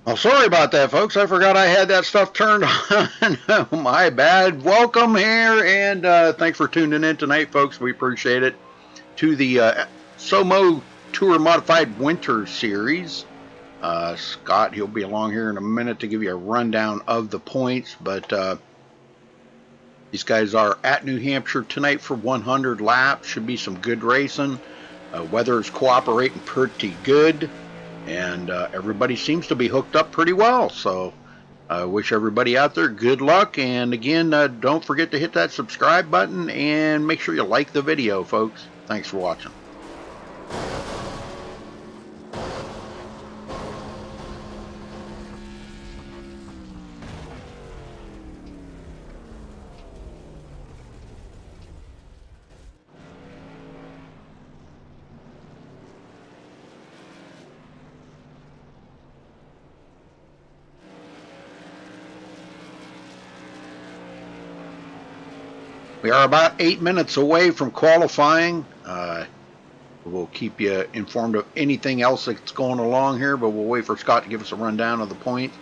Well, sorry about that, folks. I forgot I had that stuff turned on. My bad. Welcome here, and thanks for tuning in tonight, folks. We appreciate it. To the SOMO Tour Modified Winter Series. Scott, he'll be along here in a minute to give you a rundown of the points, but these guys are at New Hampshire tonight for 100 laps. Should be some good racing. Weather is cooperating pretty good, and everybody seems to be hooked up pretty well. So I wish everybody out there good luck. And again, don't forget to hit that subscribe button and make sure you like the video, folks. Thanks for watching. We are about 8 minutes away from qualifying. We'll keep you informed of anything else that's going along here, but we'll wait for Scott to give us a rundown of the points.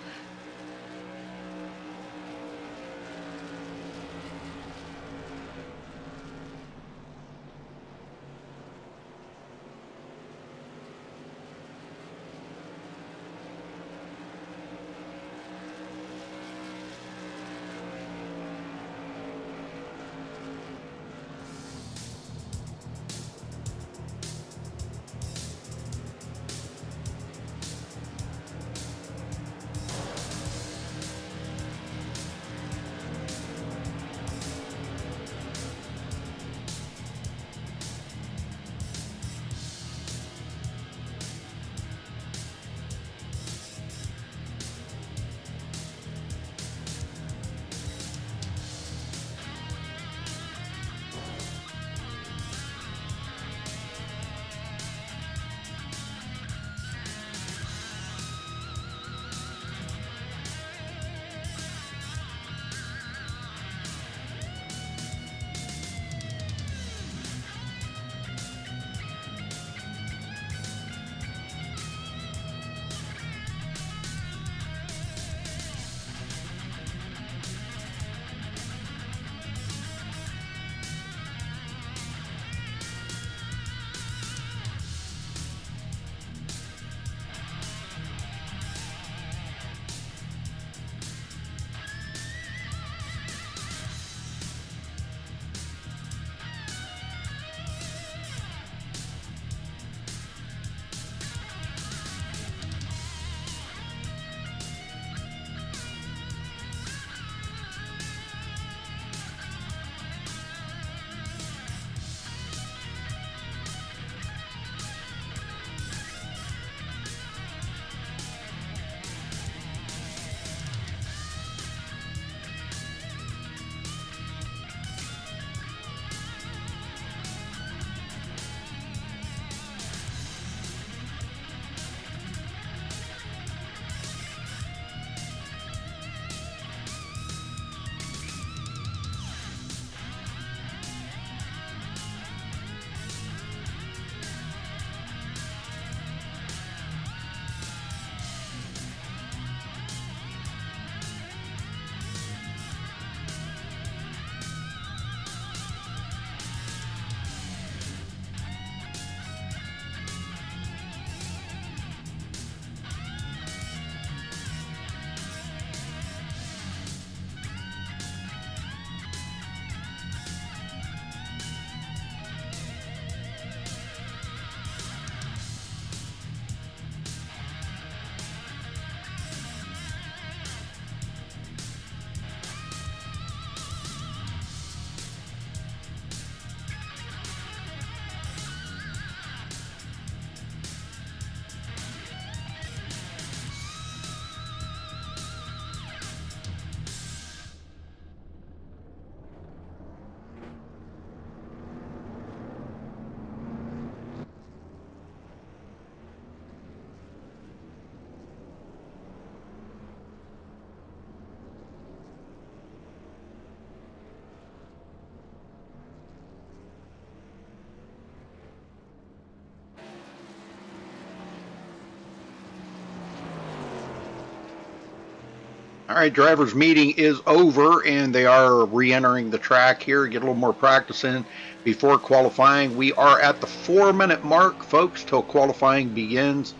All right, drivers' meeting is over, and they are re-entering the track here. Get a little more practice in before qualifying. We are at the 4-minute mark, folks, till qualifying begins.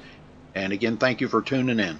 And again, thank you for tuning in.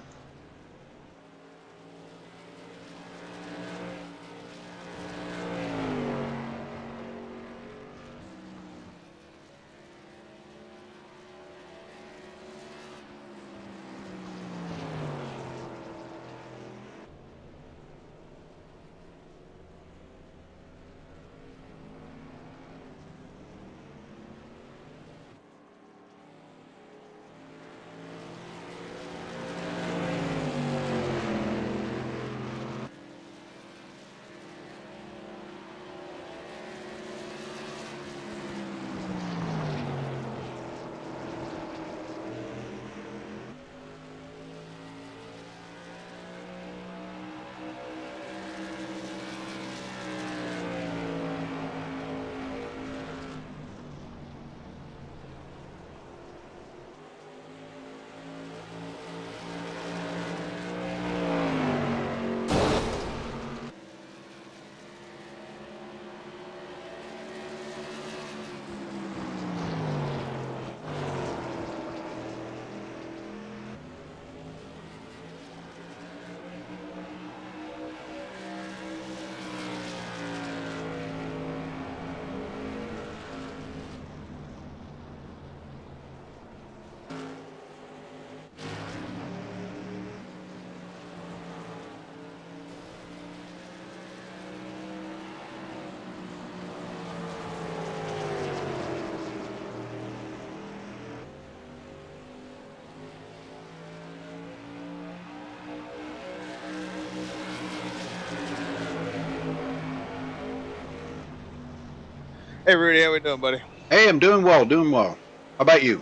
Hey, Rudy, how we doing, buddy? Hey, I'm doing well, doing well. How about you?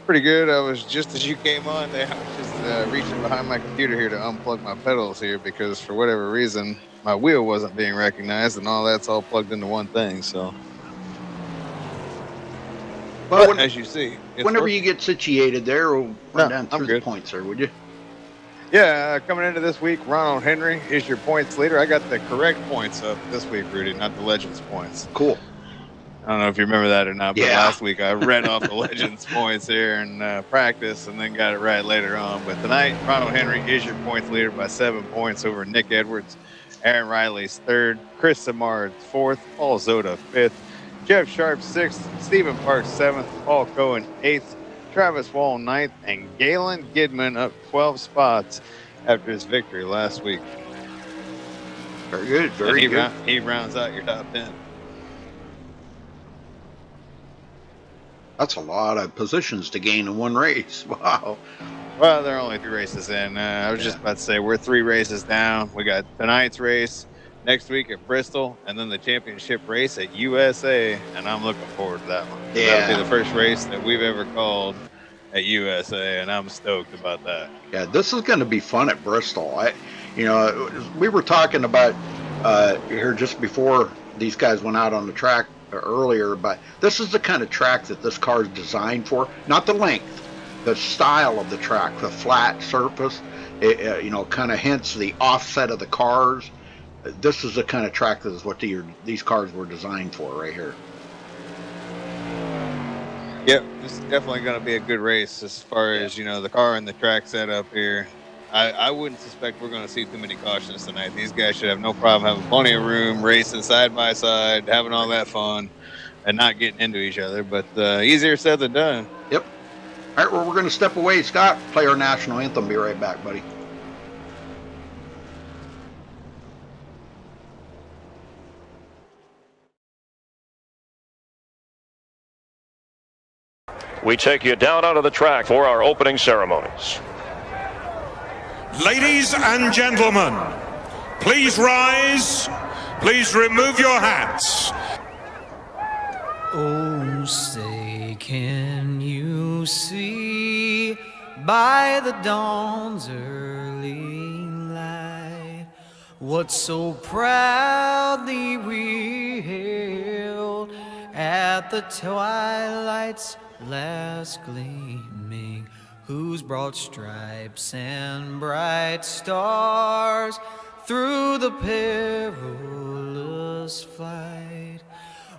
Pretty good. I was just as you came on, I was just reaching behind my computer here to unplug my pedals here because for whatever reason, my wheel wasn't being recognized and all that's all plugged into one thing. So, Well, as you see, it's whenever working. you get situated there, we'll run down I'm through the good. points there, would you? Yeah, coming into this week, Ronald Henry is your points leader. I got the correct points up this week, Rudy, not the Legends points. Cool. I don't know if you remember that or not, but Yeah. last week I read off the Legends points here in practice and then got it right later on. But tonight, Ronald Henry is your points leader by 7 points over Nick Edwards. Aaron Riley's third, Chris Samard fourth, Paul Zoda fifth, Jeff Sharp sixth, Stephen Parks seventh, Paul Cohen eighth, Travis Wall ninth, and Galen Gidman up 12 spots after his victory last week. Very good. Very good. He rounds out your top 10. That's a lot of positions to gain in one race. Wow. Well, there are only 3 races in. I was just about to say we're 3 races down. We got tonight's race next week at Bristol, and then the championship race at USA. And I'm looking forward to that one. Yeah. That'll be the first race that we've ever called at USA, and I'm stoked about that. Yeah, this is going to be fun at Bristol. We were talking about here just before these guys went out on the track earlier, but this is the kind of track that this car is designed for. Not the length, the style of the track, the flat surface. Kind of hence the offset of the cars. This is the kind of track that is what these cars were designed for right here. Yep, this is definitely going to be a good race as far as the car and the track setup here. I wouldn't suspect we're going to see too many cautions tonight. These guys should have no problem having plenty of room, racing side by side, having all that fun, and not getting into each other. But easier said than done. Yep. All right, well, we're going to step away. Scott, play our national anthem. Be right back, buddy. We take you down onto the track for our opening ceremonies. Ladies and gentlemen, please rise. Please remove your hats. Oh, say, can you see by the dawn's early light what so proudly we hailed at the twilight's last gleaming? whose broad stripes and bright stars through the perilous fight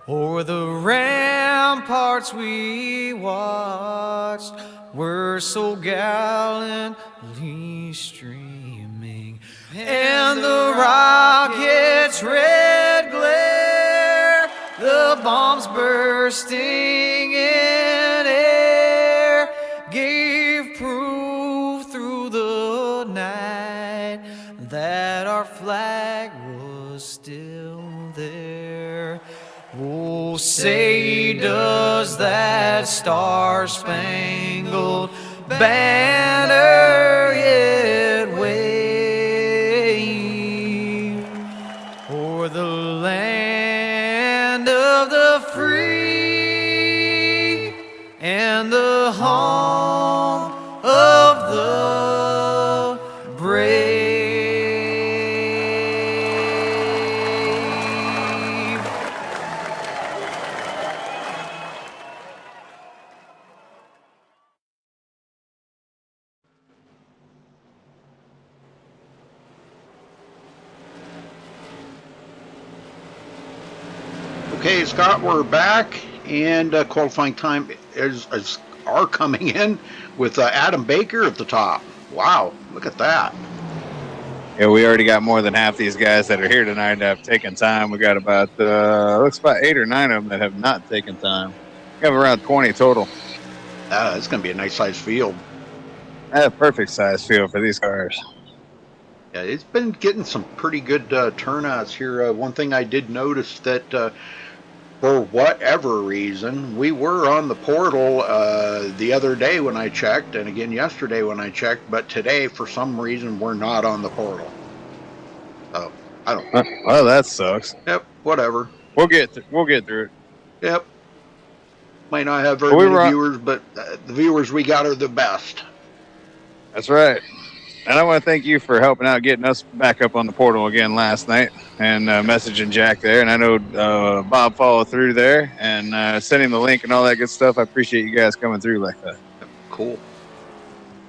o'er the ramparts we watched were so gallantly streaming, and the rocket's red glare, the bombs bursting in air, gave proof through the night that our flag was still there. Oh, say does that star-spangled banner yet wave o'er the land of the free and the home of the brave? Okay, Scott, we're back, and qualifying time is are coming in with Adam Baker at the top. Wow, look at that. Yeah, we already got more than half these guys that are here tonight that have taken time. We got about looks about 8 or 9 of them that have not taken time. We have around 20 total. It's going to be a nice sized field. Perfect size field for these cars. Yeah, it's been getting some pretty good turnouts here. One thing I did notice that for whatever reason, we were on the portal the other day when I checked, and again yesterday when I checked, but today for some reason we're not on the portal. So I don't. Well, that sucks. Yep, whatever. We'll get through it. Yep. Might not have very many viewers, but the viewers we got are the best. That's right. And I want to thank you for helping out getting us back up on the portal again last night and messaging Jack there. And I know Bob followed through there and sending the link and all that good stuff. I appreciate you guys coming through like that. Cool.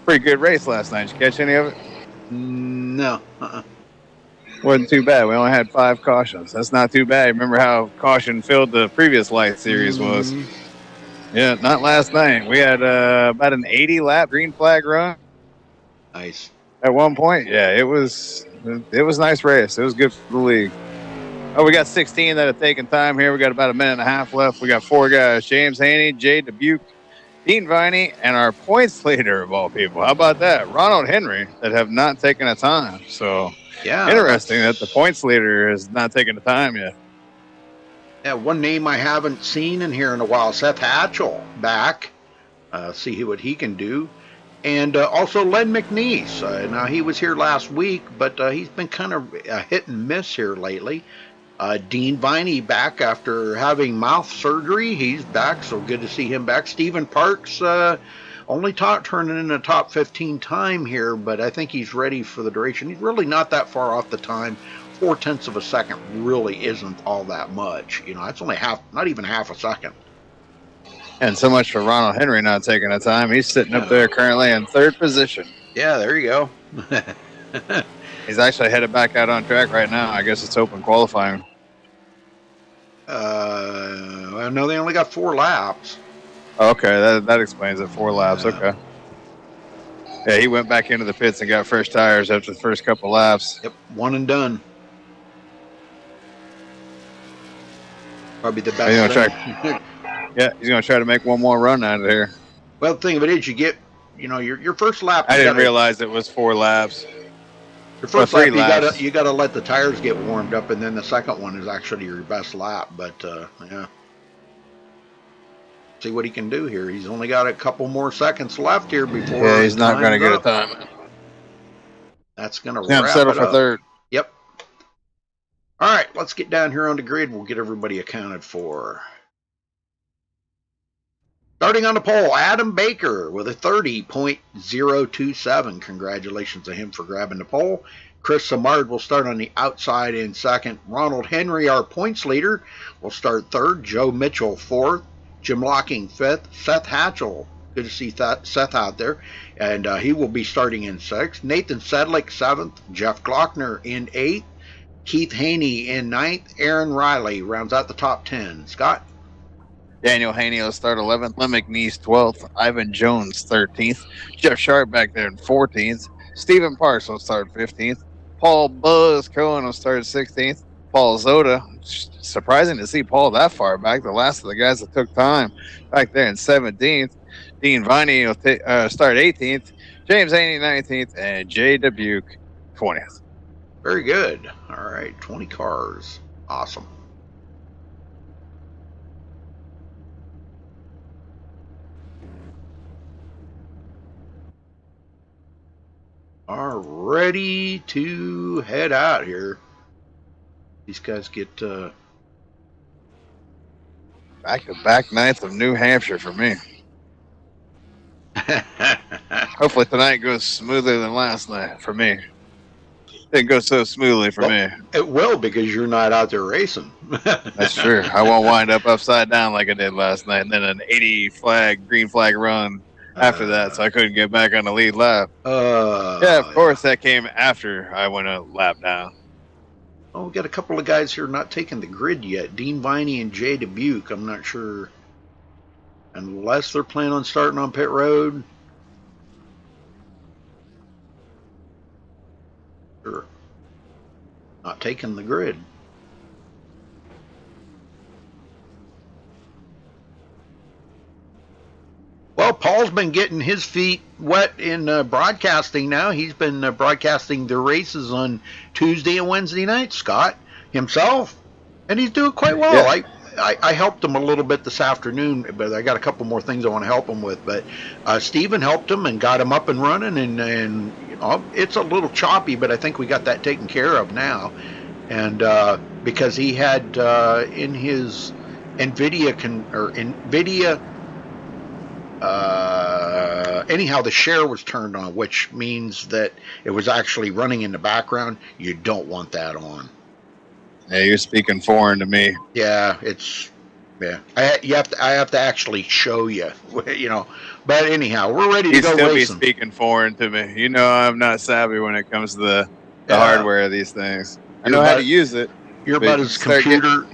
Pretty good race last night. Did you catch any of it? No. Wasn't too bad. We only had 5 cautions. That's not too bad. Remember how caution filled the previous light series was? Yeah, not last night. We had about an 80-lap green flag run. Nice. At one point, yeah, it was a nice race. It was good for the league. Oh, we got 16 that have taken time here. We got about a minute and a half left. We got 4 guys: James Haney, Jay Dubuque, Dean Viney, and our points leader of all people. How about that, Ronald Henry, that have not taken a time. So yeah, interesting that the points leader has not taken the time yet. Yeah, one name I haven't seen in here in a while, Seth Hatchell back. See what he can do. And also Len McNeese. Now, he was here last week, but he's been kind of hit and miss here lately. Dean Viney back after having mouth surgery. He's back, so good to see him back. Stephen Parks only turning in a top 15 time here, but I think he's ready for the duration. He's really not that far off the time. 0.4 of a second really isn't all that much. You know, that's only not even half a second. And so much for Ronald Henry not taking a time. He's sitting up there currently in 3rd position. Yeah, there you go. He's actually headed back out on track right now. I guess it's open qualifying. No, they only got 4 laps. Okay, that explains it. 4 laps. Okay. Yeah, he went back into the pits and got fresh tires after the first couple laps. Yep, one and done. Probably the best thing. Yeah, he's going to try to make one more run out of here. Well, the thing of it is, you get, your first lap. I didn't realize it was 4 laps. Your first lap, you got to let the tires get warmed up, and then the second one is actually your best lap. But yeah, see what he can do here. He's only got a couple more seconds left here before. Yeah, he's not going to get a time. That's going to wrap settle for 3rd. Yep. All right, let's get down here on the grid. We'll get everybody accounted for. Starting on the pole, Adam Baker with a 30.027. Congratulations to him for grabbing the pole. Chris Samard will start on the outside in 2nd. Ronald Henry, our points leader, will start 3rd. Joe Mitchell 4th. Jim Locking 5th. Seth Hatchell Good to see Seth out there. And he will be starting in 6th. Nathan Sedlick, 7th. Jeff Glockner in 8th. Keith Haney in 9th. Aaron Riley rounds out the top 10. Scott? Daniel Haney will start 11th. Lem McNeese 12th. Ivan Jones 13th. Jeff Sharp back there in 14th. Stephen Parks will start 15th. Paul Buzz Cohen will start 16th. Paul Zoda, surprising to see Paul that far back. The last of the guys that took time back there in 17th. Dean Viney will start 18th. James Haney 19th. And Jay Dubuque 20th. Very good. All right, 20 cars. Awesome. Are ready to head out here. These guys get back-to-back nights of New Hampshire for me. Hopefully tonight goes smoother than last night for me. Didn't go so smoothly for me. It will, because you're not out there racing. That's true. I won't wind up upside down like I did last night, and then an 80 green flag run after that, so I couldn't get back on the lead lap. Yeah, of course, that came after I went a lap down. Oh, we got a couple of guys here not taking the grid yet. Dean Viney and Jay Dubuque. I'm not sure, unless they're planning on starting on pit road. Sure. Not taking the grid. Well, Paul's been getting his feet wet in broadcasting now. He's been broadcasting the races on Tuesday and Wednesday nights, Scott, himself. And he's doing quite well. Yeah. I helped him a little bit this afternoon, but I got a couple more things I want to help him with. But Stephen helped him and got him up and running. And you know, it's a little choppy, but I think we got that taken care of now. And because he had in his NVIDIA anyhow, the share was turned on, which means that it was actually running in the background. You don't want that on. Yeah, you're speaking foreign to me. Yeah, I have to actually show you, you know. But anyhow, we're ready to go racing. You still be speaking foreign to me. You know, I'm not savvy when it comes to the hardware of these things. I know how to use it. You're about as computer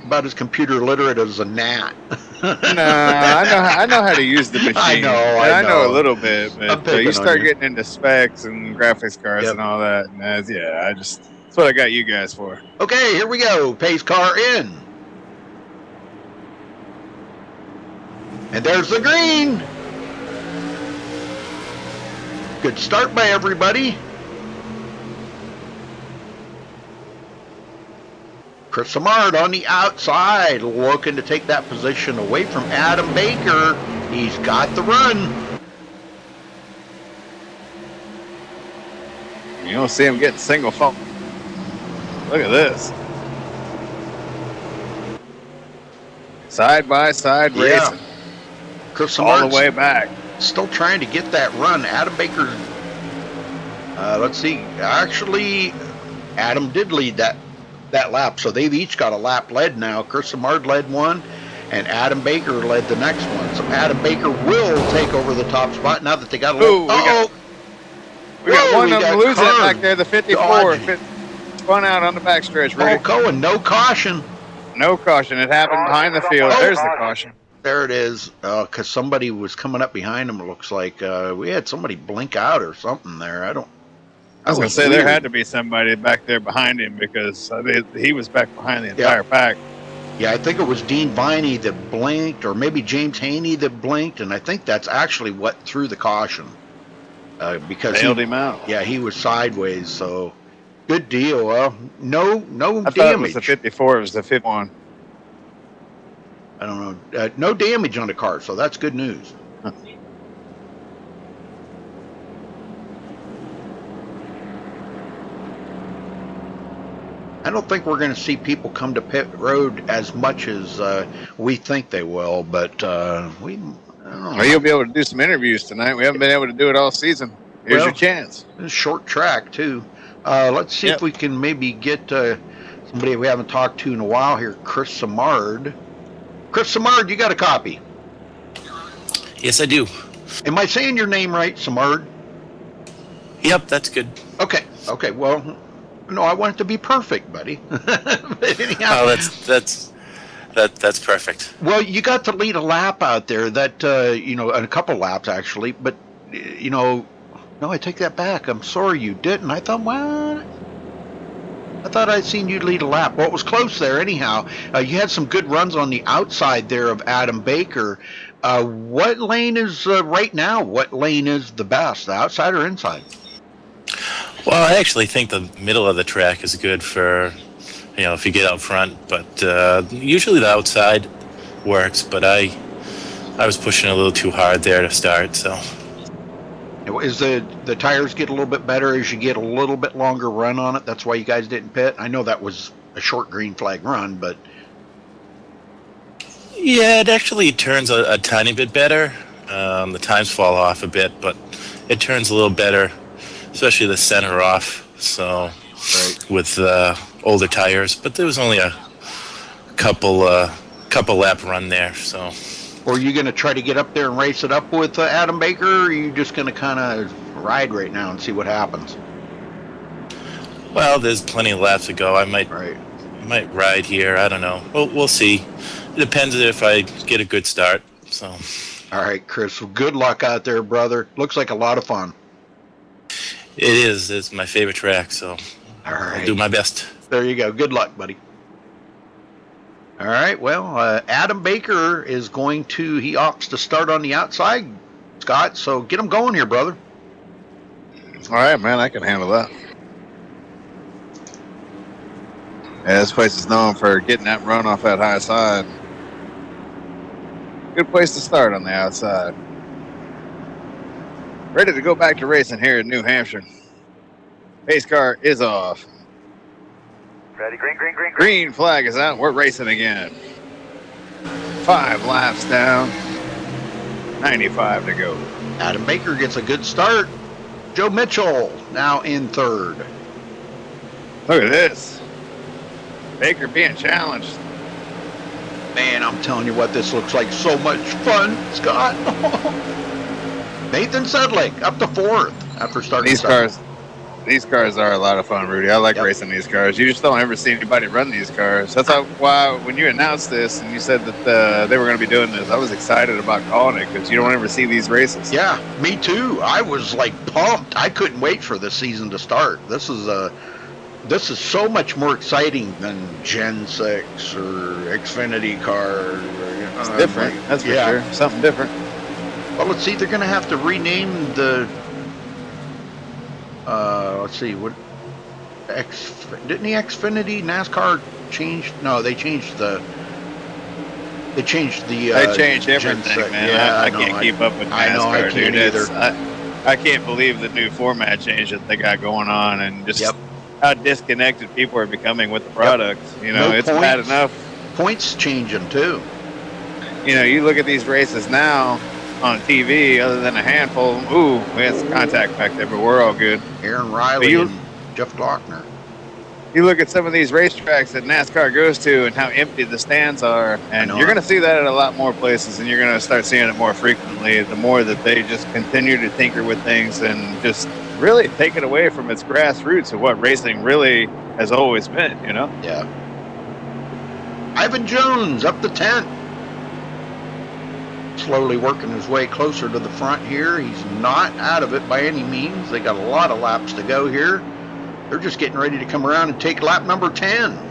literate as a gnat. No, I know how to use the machine. I know a little bit, but you start getting into specs and graphics cards and all that. And that's what I got you guys for. Okay, here we go. Pace car in. And there's the green. Good start by everybody. Chris Samard on the outside, looking to take that position away from Adam Baker. He's got the run. You don't see him getting single fault. Look at this. Side by side racing. Chris Samard all the way back. Still trying to get that run. Adam Baker, let's see. Actually, Adam did lead that lap, so they've each got a lap led now. Chris Samard led one, and Adam Baker led the next one. So Adam Baker will take over the top spot now that they got a little. We got one of them losing it back there. The 54 spun out on the backstretch. Paul Cohen, no caution. No caution. It happened behind the field. There's the caution. There it is. Because somebody was coming up behind him. It looks like we had somebody blink out or something there. I was going to say there had to be somebody back there behind him because he was back behind the entire pack. Yeah, I think it was Dean Viney that blinked, or maybe James Haney that blinked, and I think that's actually what threw the caution. Because bailed him out. Yeah, he was sideways, so good deal. No damage. I thought it was the 54. It was the 51. I don't know. No damage on the car, so that's good news. I don't think we're going to see people come to pit road as much as we think they will, but I don't know. Well, you'll be able to do some interviews tonight. We haven't been able to do it all season. Here's your chance. It's a short track, too. Let's see if we can maybe get somebody we haven't talked to in a while here, Chris Samard. Chris Samard, you got a copy? Yes, I do. Am I saying your name right, Samard? Yep, that's good. Okay. Well, no, I want it to be perfect, buddy. But anyhow, Oh, that's perfect. well, you got to lead a lap out there. That a couple laps actually. But no, I take that back. I'm sorry you didn't. I thought, well, I thought I'd seen you lead a lap. Well, it was close there. Anyhow, you had some good runs on the outside there of Adam Baker. What lane is right now? What lane is the best, the outside or inside? Well, I actually think the middle of the track is good for, if you get out front. But usually the outside works. But I was pushing a little too hard there to start. So is the tires get a little bit better as you get a little bit longer run on it? That's why you guys didn't pit. I know that was a short green flag run, but yeah, it actually turns a tiny bit better. The times fall off a bit, but it turns a little better, especially the center off. So right. With older tires, but there was only a couple lap run there. So, or are you going to try to get up there and race it up with Adam Baker, or are you just going to kind of ride right now and see what happens? Well, there's plenty of laps to go. I might ride here. I don't know. We'll see. It depends if I get a good start. So, all right, Chris. Well, good luck out there, brother. Looks like a lot of fun. It is. It's my favorite track. So, all right. I'll do my best. There you go. Good luck, buddy. All right. Well, Adam Baker is he opts to start on the outside, Scott. So get him going here, brother. All right, man. I can handle that. Yeah, this place is known for getting that run off that high side. Good place to start on the outside. Ready to go back to racing here in New Hampshire. Pace car is off. Ready, green. Green flag is out. We're racing again. 5 laps down. 95 to go. Adam Baker gets a good start. Joe Mitchell now in third. Look at this. Baker being challenged. Man, I'm telling you what, this looks like so much fun, Scott. Nathan Sedlick up to fourth after starting. These cars are a lot of fun, Rudy. I like racing these cars. You just don't ever see anybody run these cars. That's why when you announced this and you said that they were going to be doing this, I was excited about calling it because you don't ever see these races. Yeah, me too. I was like pumped. I couldn't wait for this season to start. This is so much more exciting than Gen 6 or Xfinity cars. It's different. That's for sure. Something different. Well, let's see. They're going to have to rename the. Let's see. Didn't the Xfinity NASCAR change? No, they changed the. They changed everything, man. Yeah, I can't keep up with NASCAR, I know, I can't either. I can't believe the new format change that they got going on, and just how disconnected people are becoming with the product. You know, it's bad enough. Points changing too. You know, you look at these races now on TV, other than a handful. Ooh, we had some contact back there, but we're all good. Aaron Riley and Jeff Glockner. You look at some of these racetracks that NASCAR goes to and how empty the stands are, and you're going to see that at a lot more places, and you're going to start seeing it more frequently the more that they just continue to tinker with things and just really take it away from its grassroots of what racing really has always been, you know? Yeah. Ivan Jones up to 10th. Slowly working his way closer to the front here. He's not out of it by any means. They got a lot of laps to go here. They're just getting ready to come around and take lap number 10.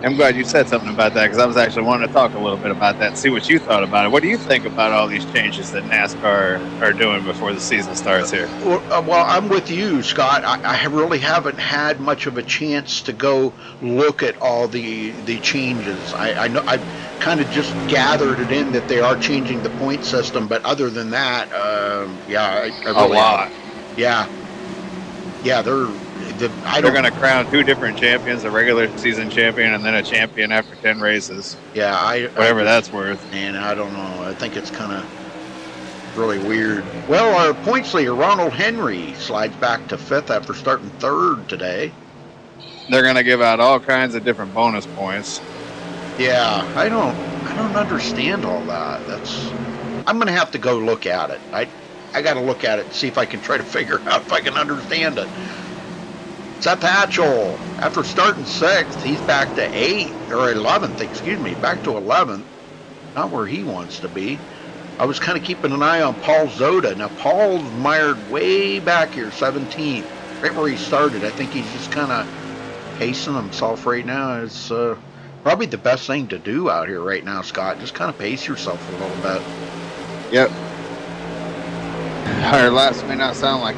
I'm glad you said something about that because I was actually wanting to talk a little bit about that and see what you thought about it. What do you think about all these changes that NASCAR are doing before the season starts here? Well, I'm with you, Scott. I really haven't had much of a chance to go look at all the changes. I know I've kind of just gathered it in that they are changing the point system, but other than that, I really a lot. They're going to crown 2 different champions, a regular season champion and then a champion after 10 races. Yeah, whatever that's worth. Man, I don't know. I think it's kind of really weird. Well, our points leader, Ronald Henry, slides back to 5th after starting 3rd today. They're going to give out all kinds of different bonus points. Yeah, I don't understand all that. I'm going to have to go look at it. I got to look at it and see if I can try to figure out if I can understand it. Seth Hatchell, after starting 6th, he's back to 8th, or 11th, excuse me, back to 11th. Not where he wants to be. I was kind of keeping an eye on Paul Zoda. Now, Paul's mired way back here, 17th, right where he started. I think he's just kind of pacing himself right now. It's probably the best thing to do out here right now, Scott. Just kind of pace yourself a little bit. Yep. Our laps may not sound like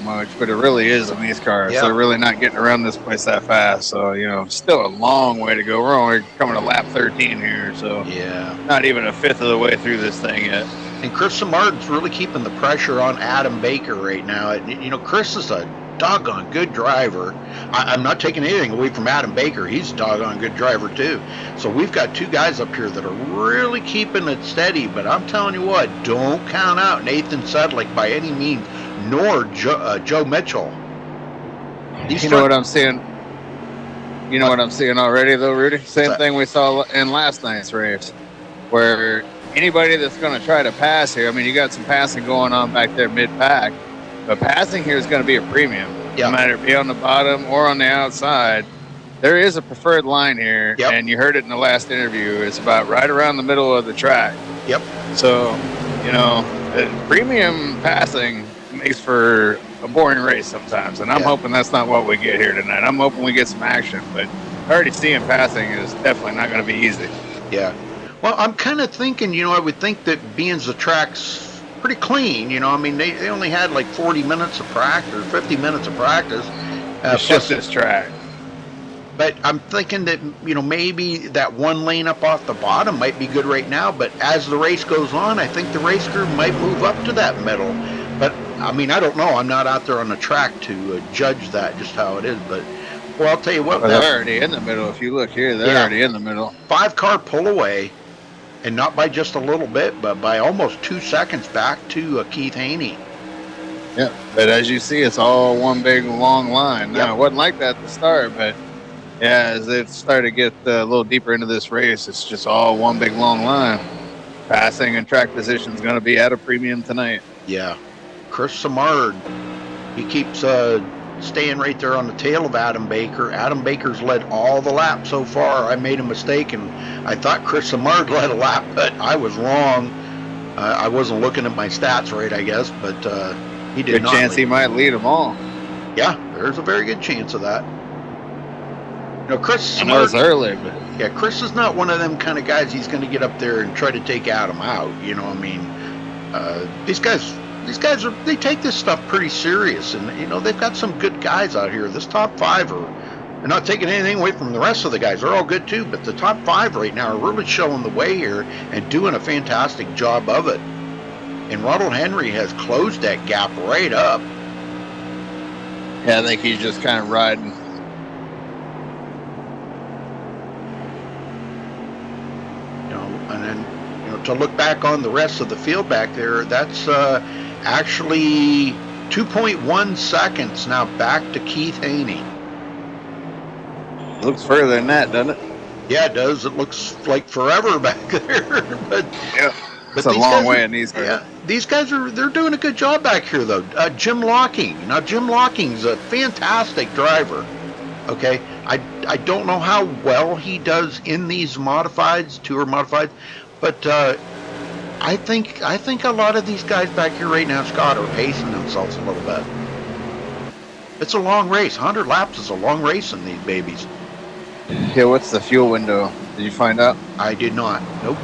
much, but it really is in these cars. Yeah. They're really not getting around this place that fast. So, still a long way to go. We're only coming to lap 13 here, so Yeah. not even a fifth of the way through this thing yet. And Chris Martin's really keeping the pressure on Adam Baker right now. Chris is a doggone good driver. I'm not taking anything away from Adam Baker. He's a doggone good driver too. So we've got 2 guys up here that are really keeping it steady. But I'm telling you what, don't count out Nathan Sedlick by any means, nor Joe Mitchell. What I'm seeing? You know what I'm seeing already, though, Rudy? Same thing we saw in last night's race, where anybody that's going to try to pass here, you got some passing going on back there mid-pack, but passing here is going to be a premium. Yeah. No matter if it be on the bottom or on the outside, there is a preferred line here, Yep. and you heard it in the last interview. It's about right around the middle of the track. Yep. So, premium passing makes for a boring race sometimes, and I'm hoping that's not what we get here tonight. I'm hoping we get some action, but already seeing passing is definitely not going to be easy. Yeah. Well, I'm kind of thinking, I would think that being the track's pretty clean, they only had like 40 minutes of practice, or 50 minutes of practice. It's just this track. But I'm thinking that, maybe that one lane up off the bottom might be good right now, but as the race goes on, I think the race crew might move up to that middle. But, I don't know. I'm not out there on the track to judge that, just how it is. But, well, I'll tell you what. They're already in the middle. If you look here, they're already in the middle. 5-car pull away, and not by just a little bit, but by almost 2 seconds back to Keith Haney. Yeah, but as you see, it's all one big long line. Now, it wasn't like that at the start, but as it started to get a little deeper into this race, it's just all one big long line. Passing and track position is going to be at a premium tonight. Yeah. Chris Samard, he keeps staying right there on the tail of Adam Baker. Adam Baker's led all the laps so far. I made a mistake, and I thought Chris Samard led a lap, but I was wrong. I wasn't looking at my stats right, I guess, but he did not. Good chance he might lead them all. Yeah, there's a very good chance of that. Chris Samard, I know it's early, but yeah, Chris is not one of them kind of guys he's going to get up there and try to take Adam out. These guys they take this stuff pretty serious, and they've got some good guys out here. This top 5 they're not taking anything away from the rest of the guys. They're all good too, but the top 5 right now are really showing the way here and doing a fantastic job of it. And Ronald Henry has closed that gap right up. yeah, I think he's just kind of riding. And then to look back on the rest of the field back there, that's actually 2.1 seconds now back to Keith Haney. Looks further than that, doesn't it? Yeah, it does. It looks like forever back there. But yeah, it's a long way in these guys. Yeah, these guys they're doing a good job back here though. Jim Locking. Now Jim Locking's a fantastic driver. Okay, I don't know how well he does in these modifieds, tour modifieds, but I think a lot of these guys back here right now, Scott, are pacing themselves a little bit. It's a long race. 100 laps is a long race in these babies. Yeah, what's the fuel window? Did you find out? I did not. Nope.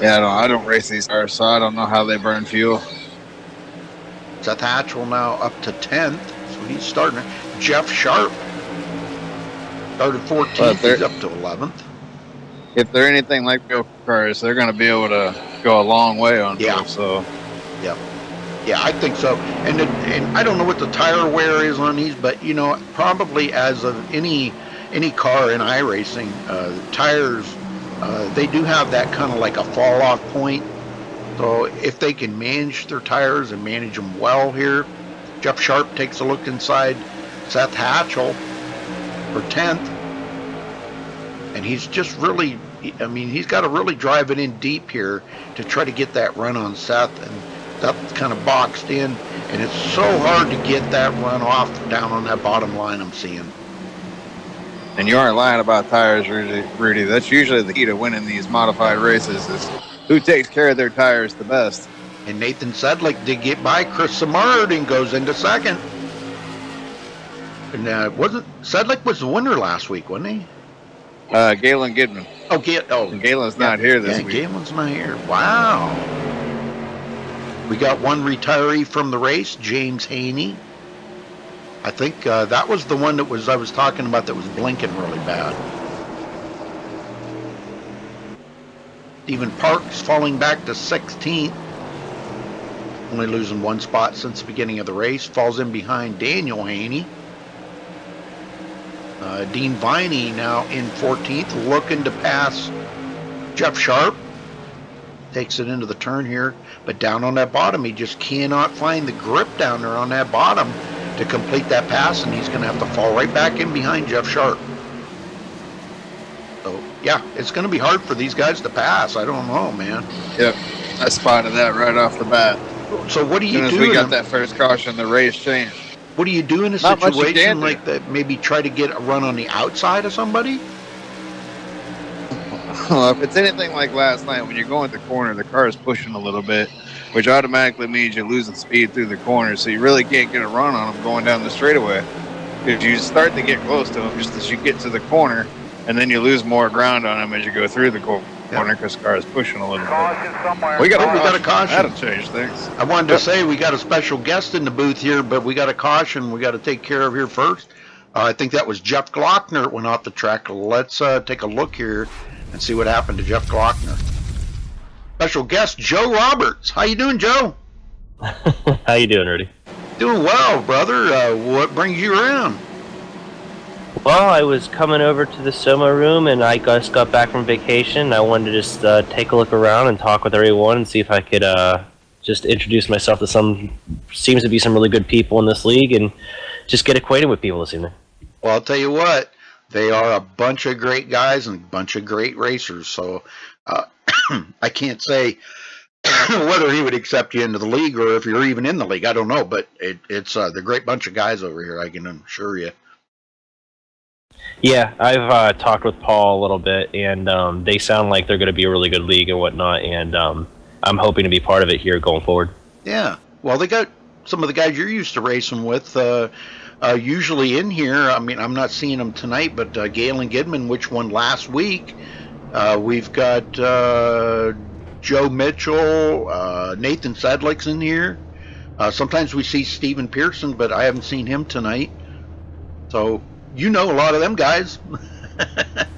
Yeah, I don't race these cars, so I don't know how they burn fuel. Seth Hatchell now up to 10th, so he's starting. Jeff Sharp started 14th, he's up to 11th. If they're anything like real cars, they're going to be able to go a long way on fuel. So, yeah, I think so. And I don't know what the tire wear is on these, but probably as of any car in iRacing, tires they do have that kind of like a fall off point. So if they can manage their tires and manage them well here, Jeff Sharp takes a look inside Seth Hatchell for 10th, and he's just really I mean, he's got to really drive it in deep here to try to get that run on Seth, and that's kind of boxed in, and it's so hard to get that run off down on that bottom line I'm seeing. And you aren't lying about tires, Rudy. That's usually the key to winning these modified races is who takes care of their tires the best. And Nathan Sedlick did get by Chris Samard and goes into second. And Sedlick was the winner last week, wasn't he? Galen Gidman. Galen's not here this week. Galen's not here. Wow. We got one retiree from the race, James Haney. I think that was the one that I was talking about that was blinking really bad. Stephen Parks falling back to 16th. Only losing one spot since the beginning of the race. Falls in behind Daniel Haney. Dean Viney now in 14th, looking to pass Jeff Sharp. Takes it into the turn here, but down on that bottom, he just cannot find the grip down there on that bottom to complete that pass, and he's going to have to fall right back in behind Jeff Sharp. So, yeah, it's going to be hard for these guys to pass. I don't know, man. Yep, I spotted that right off the bat. So what do you do? As soon as we got that first caution, the race changed. What do you do in a situation like that? Maybe try to get a run on the outside of somebody? Well, if it's anything like last night, when you're going to the corner, the car is pushing a little bit, which automatically means you're losing speed through the corner, so you really can't get a run on them going down the straightaway. If you start to get close to them, just as you get to the corner, and then you lose more ground on them as you go through the corner because the car is pushing a little bit. We got a caution. That'll change things. I wanted to say we got a special guest in the booth here, but we got a caution we got to take care of here first. I think that was Jeff Glockner that went off the track. Let's take a look here and see what happened to Jeff Glockner. Special guest Joe Roberts. How you doing, Joe? How you doing, Rudy? Doing well, brother. What brings you around? Well, I was coming over to the Soma room, and I just got back from vacation. I wanted to just take a look around and talk with everyone and see if I could just introduce myself to seems to be some really good people in this league, and just get acquainted with people this evening. Well, I'll tell you what. They are a bunch of great guys and a bunch of great racers. So I can't say whether he would accept you into the league or if you're even in the league. I don't know, but it's the great bunch of guys over here, I can assure you. Yeah, I've talked with Paul a little bit, and they sound like they're going to be a really good league and whatnot, and I'm hoping to be part of it here going forward. Yeah, well, they got some of the guys you're used to racing with usually in here. I mean, I'm not seeing them tonight, but Galen Gidman, which won last week. We've got Joe Mitchell, Nathan Sedlick's in here. Sometimes we see Steven Pearson, but I haven't seen him tonight. So you know a lot of them guys.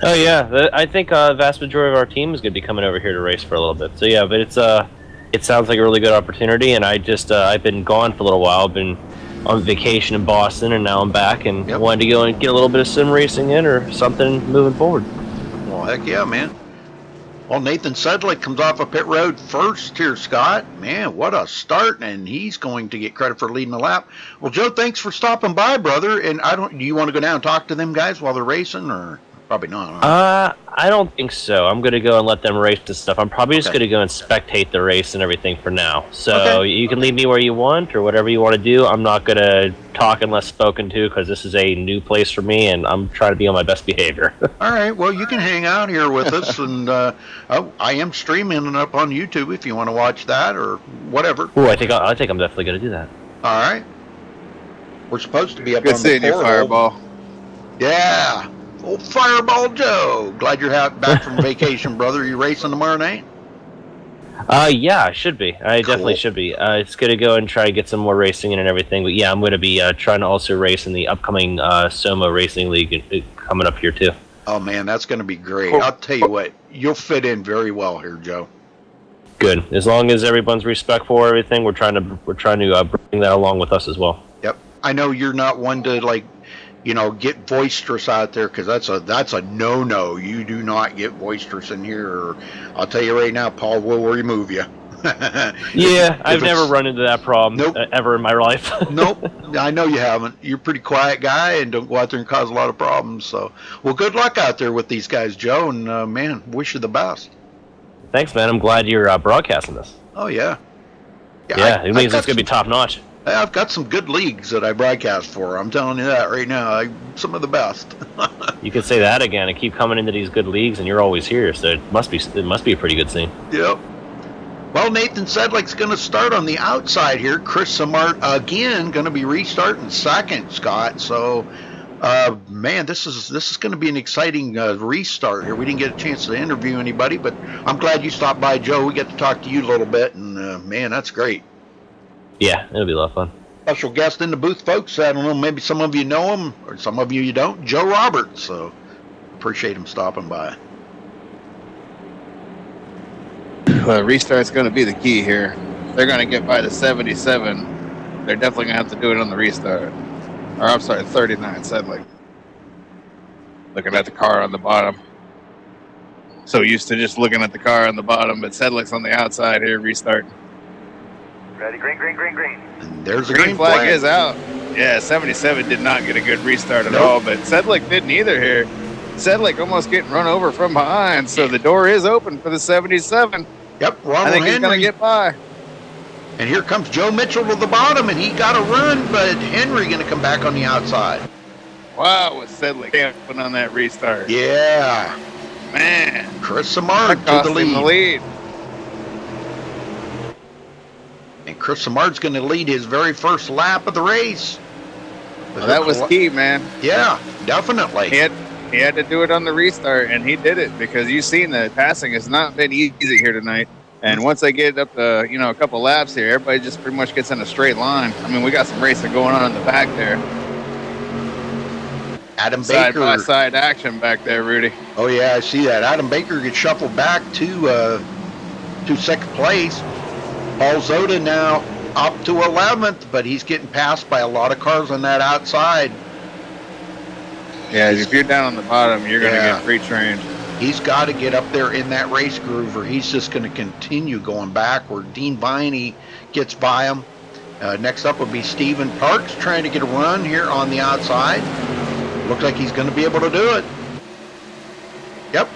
Oh yeah, I think a vast majority of our team is going to be coming over here to race for a little bit. So yeah, but it sounds like a really good opportunity, and I've been gone for a little while. I've been on vacation in Boston, and now I'm back, and wanted to go and get a little bit of sim racing in or something moving forward. Well, heck yeah, man. Well, Nathan Sedlick comes off of pit road first here, Scott. Man, what a start, and he's going to get credit for leading the lap. Well, Joe, thanks for stopping by, brother. And do you want to go down and talk to them guys while they're racing, or probably not? Huh? I don't think so. I'm going to go and let them race this stuff. I'm probably just going to go and spectate the race and everything for now. So you can leave me where you want or whatever you want to do. I'm not going to talk unless spoken to because this is a new place for me, and I'm trying to be on my best behavior. All right. Well, you can hang out here with us, and I am streaming it up on YouTube if you want to watch that or whatever. Oh, I think I'm definitely going to do that. All right. We're supposed to be up Good on the portal. Good seeing you, Fireball. Yeah. Old Fireball Joe. Glad you're back from vacation, brother. You racing tomorrow night? Yeah, I should be. I definitely should be. It's going to go and try to get some more racing in and everything. But yeah, I'm going to be trying to also race in the upcoming Soma Racing League coming up here too. Oh man, that's going to be great. I'll tell you what, you'll fit in very well here, Joe. Good. As long as everyone's respectful for everything, we're trying to bring that along with us as well. Yep. I know you're not one to get boisterous out there, because that's a no-no. You do not get boisterous in here, or I'll tell you right now, Paul will remove you. Yeah, I've never it's- run into that problem Nope. ever in my life. Nope, I know you haven't. You're a pretty quiet guy and don't go out there and cause a lot of problems. So, well, good luck out there with these guys, Joe, and man, wish you the best. Thanks, man. I'm glad you're broadcasting this. Oh yeah. Yeah, it means it's gonna be top notch. I've got some good leagues that I broadcast for. I'm telling you that right now. Some of the best. You could say that again and keep coming into these good leagues, and you're always here. So it must be a pretty good scene. Yep. Well, Nathan Sedlick's going to start on the outside here. Chris Samart again going to be restarting second, Scott. So, man, this is going to be an exciting restart here. We didn't get a chance to interview anybody, but I'm glad you stopped by, Joe. We get to talk to you a little bit, and man, that's great. Yeah, it'll be a lot of fun. Special guest in the booth, folks. I don't know, maybe some of you know him, or some of you don't. Joe Roberts. So, appreciate him stopping by. Well, restart's going to be the key here. If they're going to get by the 77, they're definitely going to have to do it on the restart. Or, I'm sorry, 39, Sedlick. Looking at the car on the bottom. So used to just looking at the car on the bottom, but Sedlick's on the outside here, restart. Ready, green, green, green, green. And there's a Green flag is out. Yeah, 77 did not get a good restart at all, but Sedlick didn't either here. Sedlick almost getting run over from behind, so the door is open for the 77. Yep, Ronald I think Henry. he's going to get by. And here comes Joe Mitchell to the bottom, and he got a run, but Henry going to come back on the outside. Wow, with Sedlick camping on that restart. Yeah. Man. Chris Samard That cost to the him the lead. lead. And Chris Samard's going to lead his very first lap of the race. Well, that was key, man. Yeah, definitely. He had to do it on the restart, and he did it because you've seen the passing has not been easy here tonight. And once they get up to, a couple laps here, everybody just pretty much gets in a straight line. I mean, we got some racing going on in the back there. Adam Side Baker. by side action back there, Rudy. Oh, yeah, I see that. Adam Baker gets shuffled back to second place. Paul Zoda now up to 11th, but he's getting passed by a lot of cars on that outside. Yeah, if you're down on the bottom, you're going to Yeah. get pre-trained. He's got to get up there in that race groove, or he's just going to continue going backward. Dean Viney gets by him. Next up would be Stephen Parks trying to get a run here on the outside. Looks like he's going to be able to do it. Yep.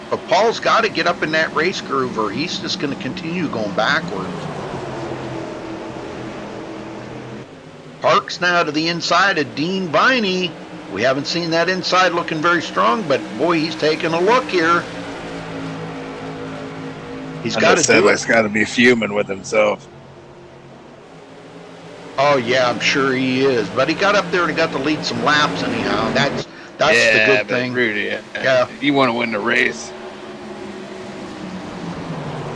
But Paul's got to get up in that race groove, or he's just going to continue going backwards. Parks now to the inside of Dean Viney. We haven't seen that inside looking very strong, but boy, he's taking a look here. He's got to do it. Sedlick's got to be fuming with himself. Oh yeah, I'm sure he is. But he got up there and got to lead some laps anyhow. That's the good thing. Rudy, Yeah. You want to win the race.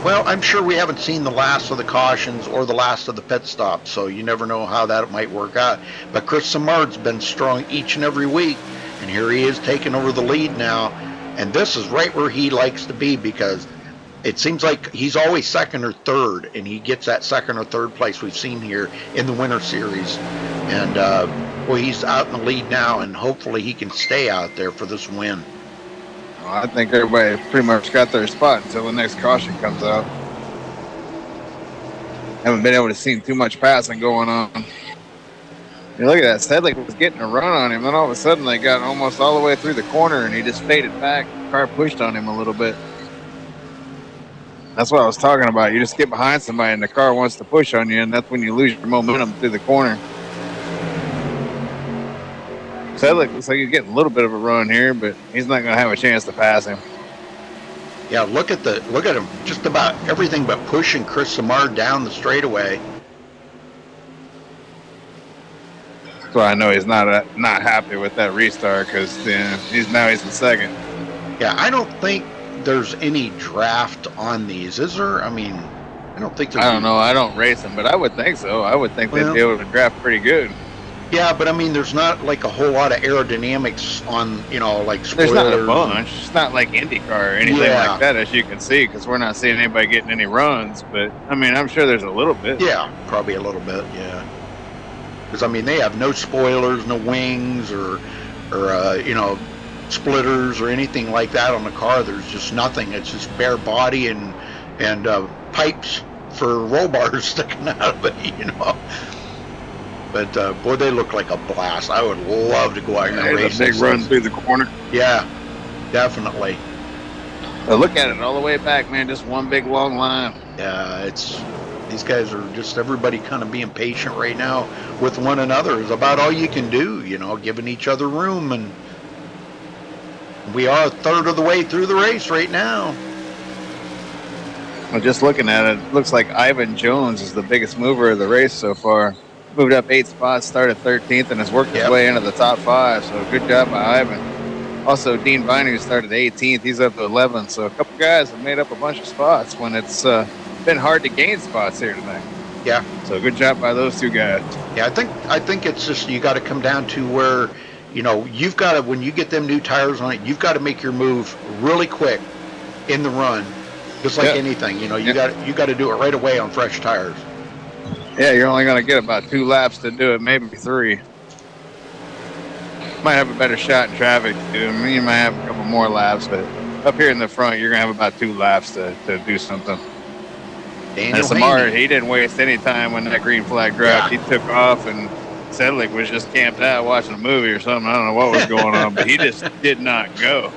Well, I'm sure we haven't seen the last of the cautions or the last of the pit stops, so you never know how that might work out. But Chris Samard's been strong each and every week, and here he is taking over the lead now. And this is right where he likes to be, because it seems like he's always second or third, and he gets that second or third place we've seen here in the Winter Series. And, well, he's out in the lead now, and hopefully he can stay out there for this win. Well, I think everybody pretty much got their spot until the next caution comes out. Haven't been able to see too much passing going on. You look at that. Sedlick was getting a run on him. Then all of a sudden they got almost all the way through the corner and he just faded back. The car pushed on him a little bit. That's what I was talking about. You just get behind somebody and the car wants to push on you, and that's when you lose your momentum through the corner. Sedlick looks like he's getting a little bit of a run here, but he's not going to have a chance to pass him. Yeah, look at him. Just about everything but pushing Chris Samard down the straightaway. That's why I know he's not happy with that restart, because he's in second. Yeah, I don't think there's any draft on these, is there? I mean, I don't think there's. I don't know. I don't race them, but I would think so. I would think they'd be able to draft pretty good. Yeah, but I mean, there's not like a whole lot of aerodynamics on, like spoilers. There's not a bunch. It's not like IndyCar or anything like that, as you can see, because we're not seeing anybody getting any runs. But I mean, I'm sure there's a little bit. Yeah, probably a little bit. Yeah, because I mean, they have no spoilers, no wings, or splitters or anything like that on the car. There's just nothing. It's just bare body and pipes for roll bars sticking out of it, you know. But boy, they look like a blast. I would love to go out here and race a big these run things. through the corner. Yeah, definitely. Look at it all the way back, man. Just one big long line. Yeah, these guys are just, everybody kind of being patient right now with one another is about all you can do, you know, giving each other room. And we are a third of the way through the race right now. Well, just looking at it, looks like Ivan Jones is the biggest mover of the race so far. Moved up 8 spots, started 13th, and has worked his way into the top 5. So good job by Ivan. Also, Dean Viner, who started 18th, he's up to 11th. So a couple guys have made up a bunch of spots when it's been hard to gain spots here tonight. Yeah. So good job by those 2 guys. Yeah, I think it's just, you got to come down to where, you know, you've got to, when you get them new tires on it, you've got to make your move really quick in the run, just like anything. You know, you got to do it right away on fresh tires. Yeah, you're only going to get about 2 laps to do it, maybe 3. Might have a better shot in traffic to do. I mean, you might have a couple more laps, but up here in the front, you're going to have about 2 laps to do something. And Samar, he didn't waste any time when that green flag dropped. He took off, and Sedlick was just camped out watching a movie or something. I don't know what was going on, but he just did not go.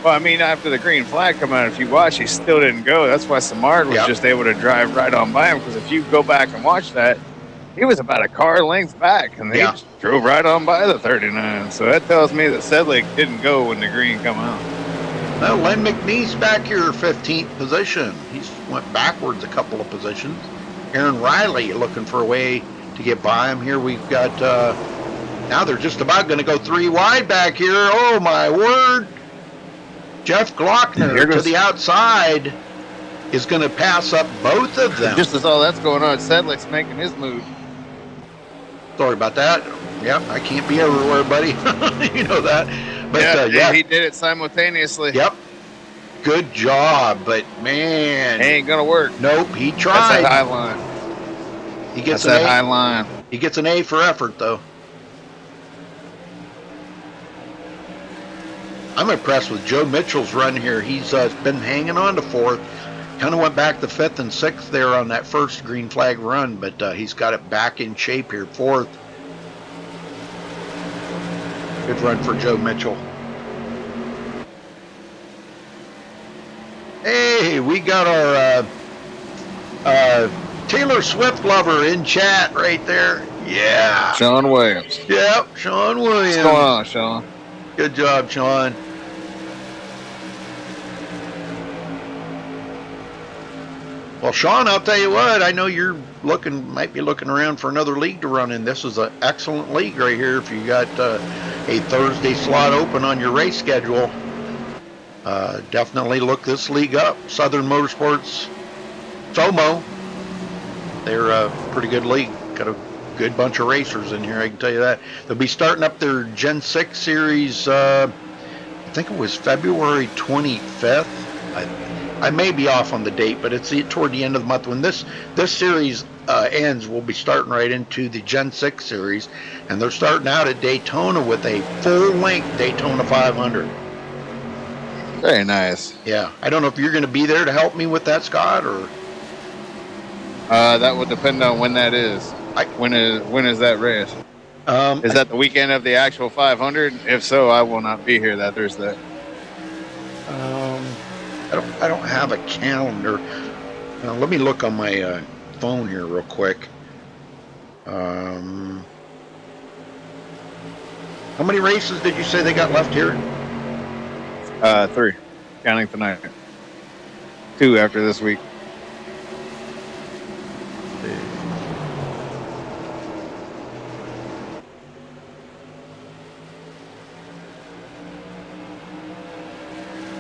After the green flag come out, if you watch, he still didn't go. That's why Samard was just able to drive right on by him, because if you go back and watch that, he was about a car length back, and he just drove right on by the 39. So that tells me that Sedlick didn't go when the green come out. Well, Len McNeese back here, 15th position. He's went backwards a couple of positions. Aaron Riley looking for a way to get by him here. We've got, now they're just about going to go 3 wide back here. Oh, my word. Jeff Glockner to the outside is going to pass up both of them. Just as all that's going on, Sedlick's making his move. Sorry about that. Yeah, I can't be everywhere, buddy. You know that. But he did it simultaneously. Yep. Good job, but man, ain't gonna work. Nope, he tried. That's that high line. He gets that high line. He gets an A for effort, though. I'm impressed with Joe Mitchell's run here. He's been hanging on to 4th. Kind of went back to 5th and 6th there on that first green flag run, but he's got it back in shape here, 4th. Good run for Joe Mitchell. Hey, we got our Taylor Swift lover in chat right there. Yeah. Sean Williams. Yep, Sean Williams. What's going on, Sean? Good job, Sean. Well, Sean, I'll tell you what, I know you're might be looking around for another league to run in. This is an excellent league right here. If you got a Thursday slot open on your race schedule, definitely look this league up. Southern Motorsports, SOMO. They're a pretty good league. Got a good bunch of racers in here, I can tell you that. They'll be starting up their Gen 6 series, I think it was February 25th. I may be off on the date, but it's toward the end of the month. When this series ends, we'll be starting right into the Gen 6 series, and they're starting out at Daytona with a full-length Daytona 500. Very nice. Yeah. I don't know if you're going to be there to help me with that, Scott, or... that would depend on when that is. When is that race? Is that the weekend of the actual 500? If so, I will not be here that Thursday. I don't have a calendar. Let me look on my phone here real quick. How many races did you say they got left here? 3, counting tonight. 2 after this week.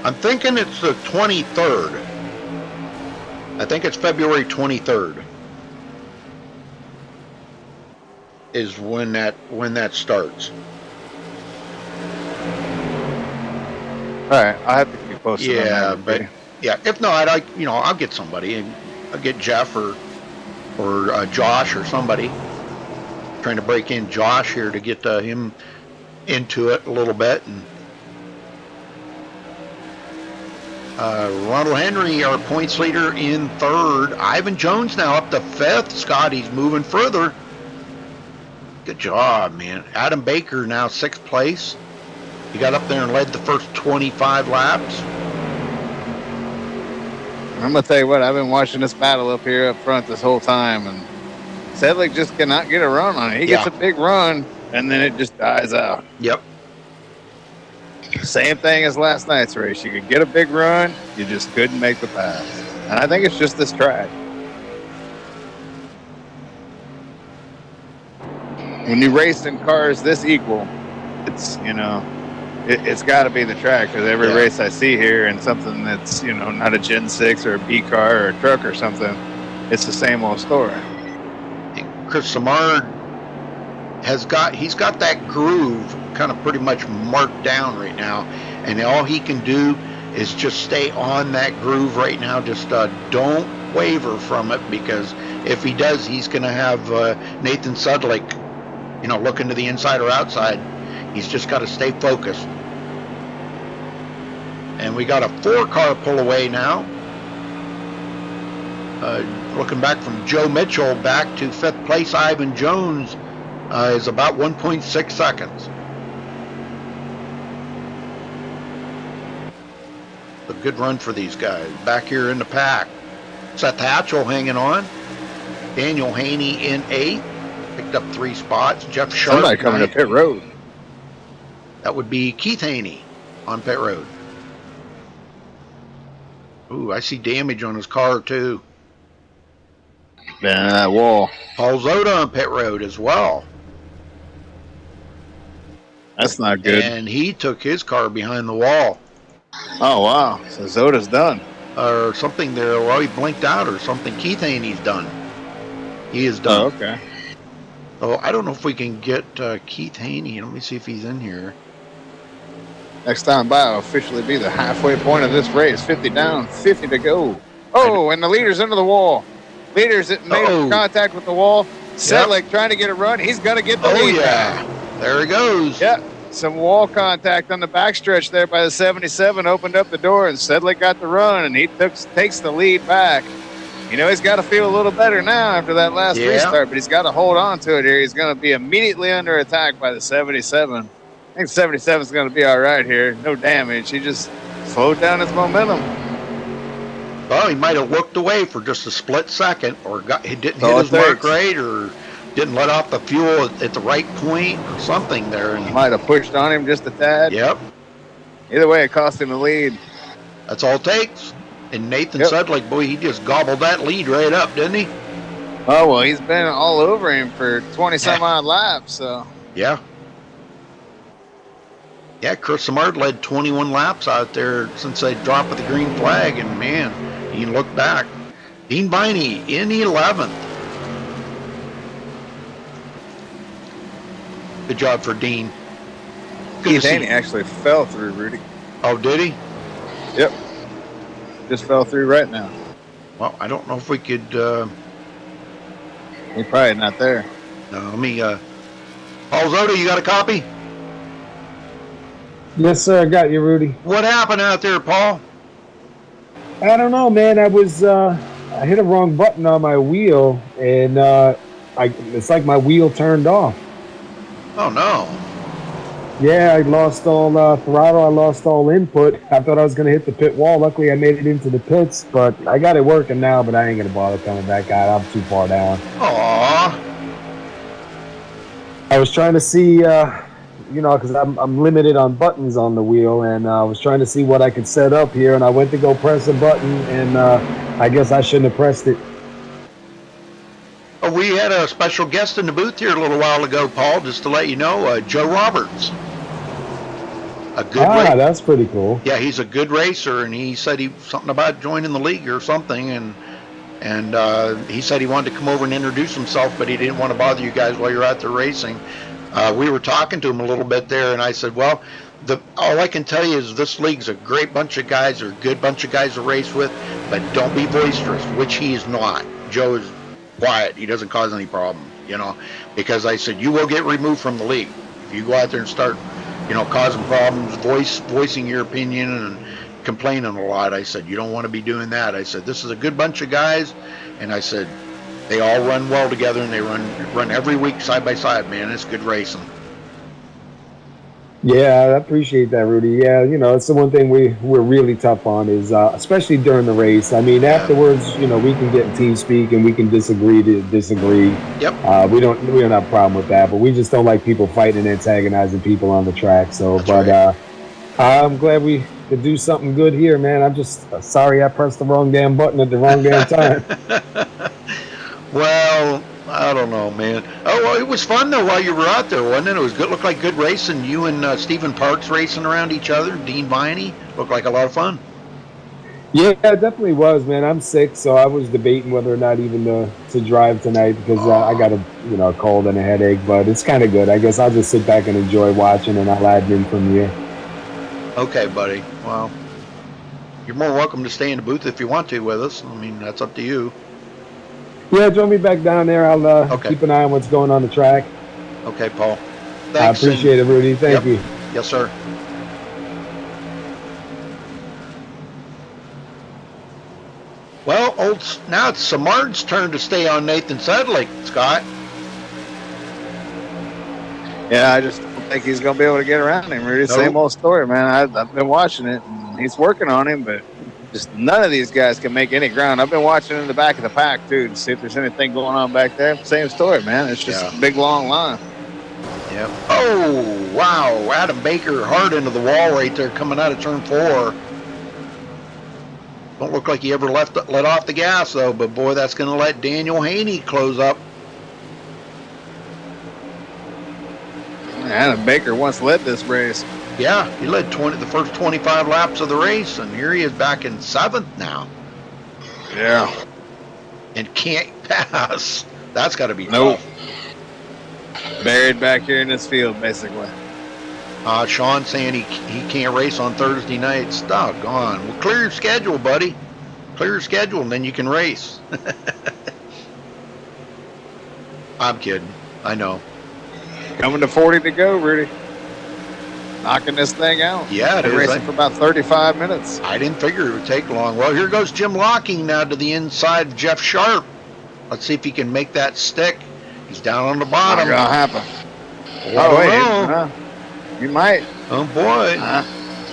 I'm thinking it's the 23rd. I think it's February 23rd is when that starts. All right, I have to keep posted. Yeah, on that, but if not, I'll get somebody, and I'll get Jeff or Josh or somebody. Trying to break in Josh here to get him into it a little bit, and Ronald Henry, our points leader, in third. Ivan Jones now up to fifth. Scotty's moving further. Good job, man. Adam Baker now sixth place. He got up there and led the first 25 laps. I'm going to tell you what, I've been watching this battle up here up front this whole time, and Sedlick just cannot get a run on it. He gets a big run, and then it just dies out. Yep. Same thing as last night's race. You could get a big run, you just couldn't make the pass. And I think it's just this track. When you race in cars this equal, it's, you know, it's got to be the track, because every race I see here and something that's, you know, not a Gen 6 or a B car or a truck or something, it's the same old story. Chris Samard he's got that groove kind of pretty much marked down right now, and all he can do is just stay on that groove right now. Just don't waver from it, because if he does, he's going to have Nathan Sedlick, you know, looking to the inside or outside. He's just got to stay focused. And we got a 4-car pull away now. Looking back from Joe Mitchell back to 5th place, Ivan Jones is about 1.6 seconds. A good run for these guys. Back here in the pack, Seth Hatchell hanging on. Daniel Haney in 8th. Picked up 3 spots. Jeff Sharp. Somebody coming to pit road. That would be Keith Haney on pit road. Ooh, I see damage on his car too. Yeah, that wall. Paul Zoda on pit road as well. That's not good. And he took his car behind the wall. Oh, wow. So Zoda's done. Or something there. Well, he blinked out or something. Keith Haney's done. He is done. Oh, okay. Oh, I don't know if we can get Keith Haney. Let me see if he's in here. Next time by will officially be the halfway point of this race. 50 down, 50 to go. Oh, and the leader's into the wall. Leader's made contact with the wall. Sedlick trying to get a run. He's going to get the lead. Oh, yeah. There he goes. Yeah. Some wall contact on the backstretch there by the 77. Opened up the door, and Sedlick got the run, and he takes the lead back. You know, he's got to feel a little better now after that last restart, but he's got to hold on to it here. He's going to be immediately under attack by the 77. I think 77 is going to be all right here. No damage. He just slowed down his momentum. Well, he might have looked away for just a split second, or he didn't hit his mark right, or didn't let off the fuel at the right point, or something there. And might have pushed on him just a tad. Yep. Either way, it cost him the lead. That's all it takes. And Nathan Sedlick, boy, he just gobbled that lead right up, didn't he? Oh, well, he's been all over him for 20-some-odd laps, so. Yeah. Yeah, Chris Samard led 21 laps out there since they dropped the green flag, and man, you can look back. Dean Biney in 11th. Good job for Dean. Keith Haney actually fell through, Rudy. Oh, did he? Yep. Just fell through right now. Well, I don't know if we could... He's probably not there. No, let me... Paul Zoda, you got a copy? Yes, sir. I got you, Rudy. What happened out there, Paul? I don't know, man. I hit a wrong button on my wheel, and it's like my wheel turned off. Oh, no. Yeah, I lost all throttle. I lost all input. I thought I was going to hit the pit wall. Luckily, I made it into the pits, but I got it working now, but I ain't going to bother coming back out. I'm too far down. Aww. I was trying to see, because I'm limited on buttons on the wheel, and I was trying to see what I could set up here, and I went to go press a button, and I guess I shouldn't have pressed it. We had a special guest in the booth here a little while ago, Paul, just to let you know, Joe Roberts. A good racer. That's pretty cool. Yeah, he's a good racer, and he said something about joining the league or something, and he said he wanted to come over and introduce himself, but he didn't want to bother you guys while you're out there racing. We were talking to him a little bit there, and I said, well, all I can tell you is this league's a great bunch of guys, or a good bunch of guys to race with, but don't be boisterous, which he is not. Joe is quiet. He doesn't cause any problems, because I said, you will get removed from the league. If you go out there and start, causing problems, voicing your opinion, complaining a lot. I said, you don't want to be doing that. I said, this is a good bunch of guys, and I said, they all run well together, and they run every week side by side, man. It's good racing. Yeah, I appreciate that, Rudy. Yeah, it's the one thing we're really tough on is especially during the race. I mean, afterwards, we can get in team speak and we can disagree to disagree. Yep. We don't have a problem with that, but we just don't like people fighting and antagonizing people on the track. So, That's right. I'm glad we could do something good here, man. I'm just sorry I pressed the wrong damn button at the wrong damn time. Well, I don't know, man. Oh, well, it was fun though while you were out there, wasn't it? It was good. Looked like good racing. You and Stephen Parks racing around each other. Dean Viney looked like a lot of fun. Yeah, it definitely was, man. I'm sick, so I was debating whether or not even to drive tonight because I got a cold and a headache. But it's kind of good. I guess I'll just sit back and enjoy watching, and I'll add in from here. Okay, buddy. Well, you're more welcome to stay in the booth if you want to with us. I mean, that's up to you. Yeah, join me back down there. I'll keep an eye on what's going on the track. Okay, Paul. Thanks. I appreciate it, Rudy. Thank you. Yes, sir. Well, now it's Samard's turn to stay on Nathan Sedley, Scott. Yeah, I just don't think he's going to be able to get around him, Rudy. Same old story, man. I've been watching it, and he's working on him, but just none of these guys can make any ground. I've been watching in the back of the pack, too, to see if there's anything going on back there. Same story, man. It's just a big, long line. Yeah. Oh, wow. Adam Baker hard into the wall right there coming out of turn 4. Don't look like he ever let off the gas, though, but boy, that's going to let Daniel Haney close up. Adam Baker once led this race. Yeah, he led the first 25 laps of the race, and here he is back in 7th now. Yeah. And can't pass. That's got to be tough. Buried back here in this field, basically. Sean saying he can't race on Thursday nights. Doggone. Well, clear your schedule, buddy. Clear your schedule, and then you can race. I'm kidding. I know. Coming to 40 to go, Rudy. Knocking this thing out. Yeah, it is. Racing for about 35 minutes. I didn't figure it would take long. Well, here goes Jim Locking now to the inside of Jeff Sharp. Let's see if he can make that stick. He's down on the bottom. Not gonna happen. Oh, wait. You might. Oh, boy.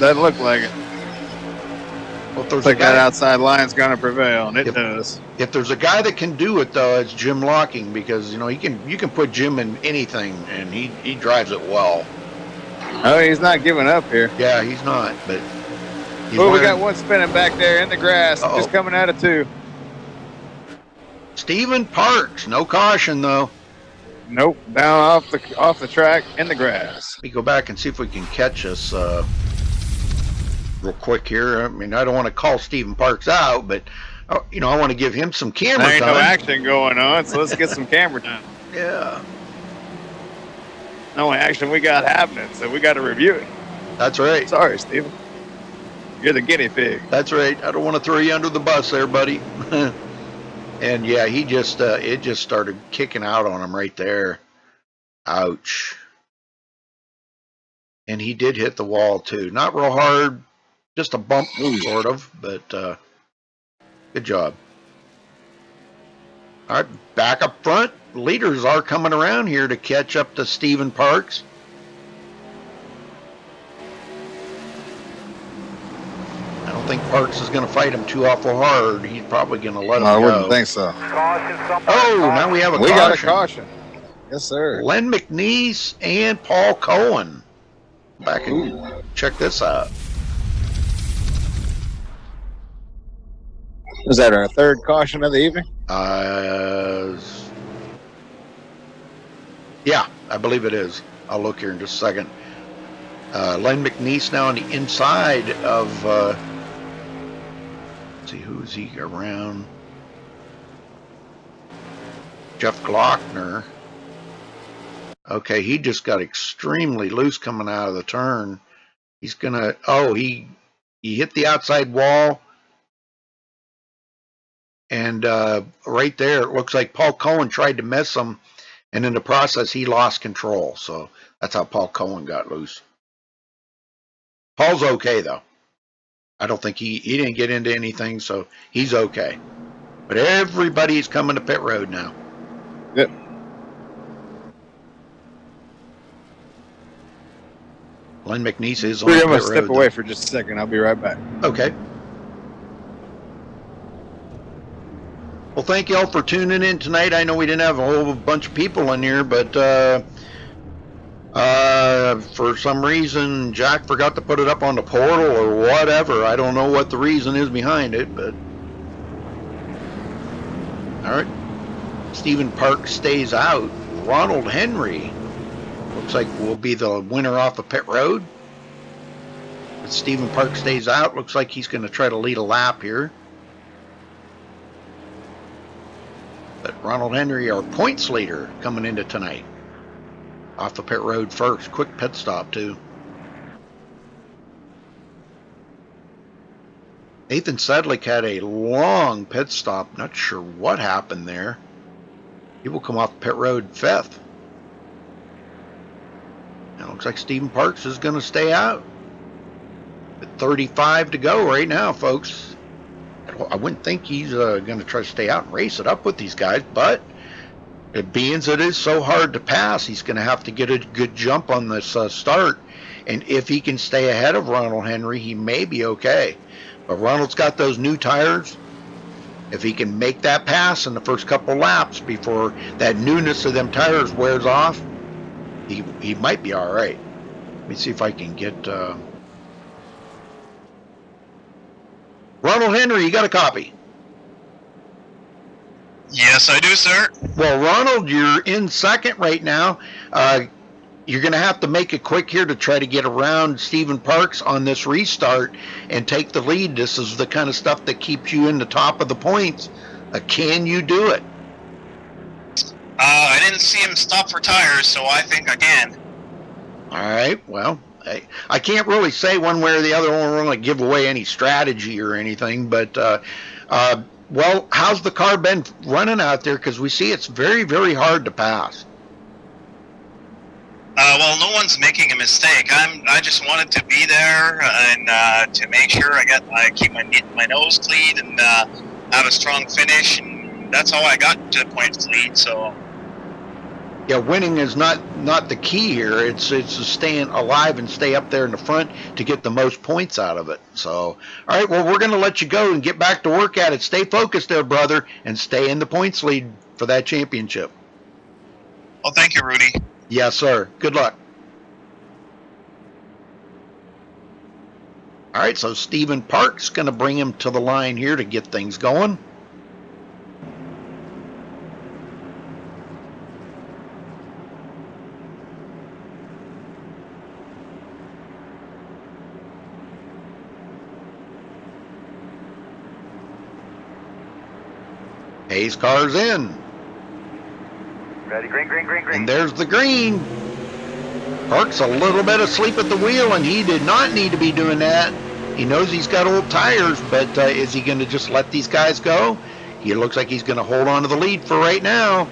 Doesn't look like it. Well, if there's looks like that outside line's going to prevail, and it does. If there's a guy that can do it, though, it's Jim Locking, because, you can put Jim in anything, and he drives it well. Oh, he's not giving up here. Yeah, he's not, but... we got one spinning back there in the grass, just coming out of 2. Stephen Parks, no caution, though. Nope, down off the track in the grass. Let me go back and see if we can catch us real quick here. I mean, I don't want to call Stephen Parks out, but I want to give him some camera time. There ain't no action going on, so let's get some camera time. Yeah. No action we got happening, so we got to review it. That's right. Sorry, Stephen. You're the guinea pig. That's right. I don't want to throw you under the bus there, buddy. And yeah, he just it just started kicking out on him right there. Ouch. And he did hit the wall too. Not real hard, just a bump sort of, but good job. All right, back up front. Leaders are coming around here to catch up to Stephen Parks. I don't think Parks is going to fight him too awful hard. He's probably going to let him go. I wouldn't think so. Oh, now we have a caution. We got a caution. Yes, sir. Len McNeese and Paul Cohen. Back and check this out. Is that our third caution of the evening? Yeah, I believe it is. I'll look here in just a second. Len McNeese now on the inside of... let's see, who is he around? Jeff Glockner. Okay, he just got extremely loose coming out of the turn. He's gonna... Oh, he hit the outside wall. And right there, it looks like Paul Cohen tried to miss him. And in the process, he lost control. So that's how Paul Cohen got loose. Paul's okay, though. I don't think he didn't get into anything, so he's okay. But everybody's coming to pit road now. Yep. Glenn McNeese is on We're pit going road. to step away for just a second. I'll be right back. Okay. Well, thank you all for tuning in tonight. I know we didn't have a whole bunch of people in here, but for some reason, Jack forgot to put it up on the portal or whatever. I don't know what the reason is behind it, but all right. Stephen Park stays out. Ronald Henry looks like will be the winner off of pit road. But Stephen Park stays out. Looks like he's going to try to lead a lap here. But Ronald Henry, our points leader, coming into tonight. Off the pit road first. Quick pit stop, too. Nathan Sedlick had a long pit stop. Not sure what happened there. He will come off pit road fifth. Now, looks like Stephen Parks is going to stay out. With 35 to go right now, folks. I wouldn't think he's going to try to stay out and race it up with these guys, but being as it is so hard to pass, he's going to have to get a good jump on this start. And if he can stay ahead of Ronald Henry, he may be okay. But Ronald's got those new tires. If he can make that pass in the first couple laps before that newness of them tires wears off, he might be all right. Let me see if I can get Ronald Henry. You got a copy? Yes, I do, sir. Well, Ronald, you're in second right now. You're going to have to make it quick here to try to get around Stephen Parks on this restart and take the lead. This is the kind of stuff that keeps you in the top of the points. Can you do it? I didn't see him stop for tires, so I think I can. All right. Well, I can't really say one way or the other. I don't want to give away any strategy or anything, but well, how's the car been running out there? Because we see it's very, very hard to pass. Well, no one's making a mistake. I just wanted to be there and to make sure I keep my nose clean and have a strong finish, and that's how I got to the points lead. So. Yeah, winning is not the key here. It's staying alive and stay up there in the front to get the most points out of it. So, all right, well, we're going to let you go and get back to work at it. Stay focused there, brother, and stay in the points lead for that championship. Well, thank you, Rudy. Yes, sir. Good luck. All right, so Stephen Park's going to bring him to the line here to get things going. Hayes car's in. Ready, green, green, green, green. And there's the green. Park's a little bit asleep at the wheel, and he did not need to be doing that. He knows he's got old tires, but is he going to just let these guys go? He looks like he's going to hold on to the lead for right now.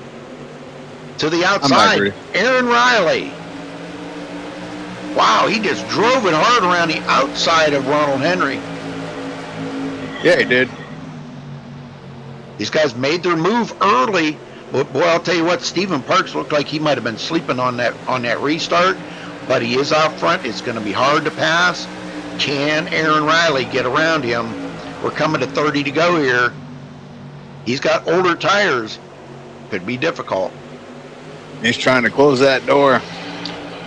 To the outside, Aaron Riley. Wow, he just drove it hard around the outside of Ronald Henry. Yeah, he did. These guys made their move early. But boy, I'll tell you what, Stephen Parks looked like he might have been sleeping on that restart, but he is out front. It's going to be hard to pass. Can Aaron Riley get around him? We're coming to 30 to go here. He's got older tires. Could be difficult. He's trying to close that door.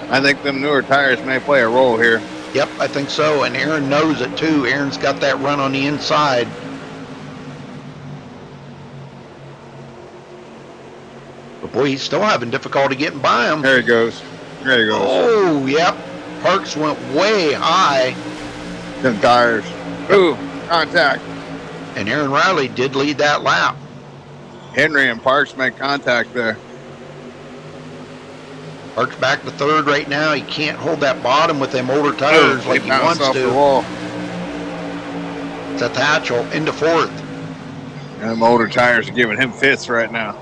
I think them newer tires may play a role here. Yep, I think so, and Aaron knows it too. Aaron's got that run on the inside. But boy, he's still having difficulty getting by him. There he goes. There he goes. Oh, yep. Parks went way high. Them tires. Ooh, contact. And Aaron Riley did lead that lap. Henry and Parks make contact there. Parks back to third right now. He can't hold that bottom with them older tires like he wants off to. The wall. It's at the Hatchell into fourth. And them older tires are giving him fits right now.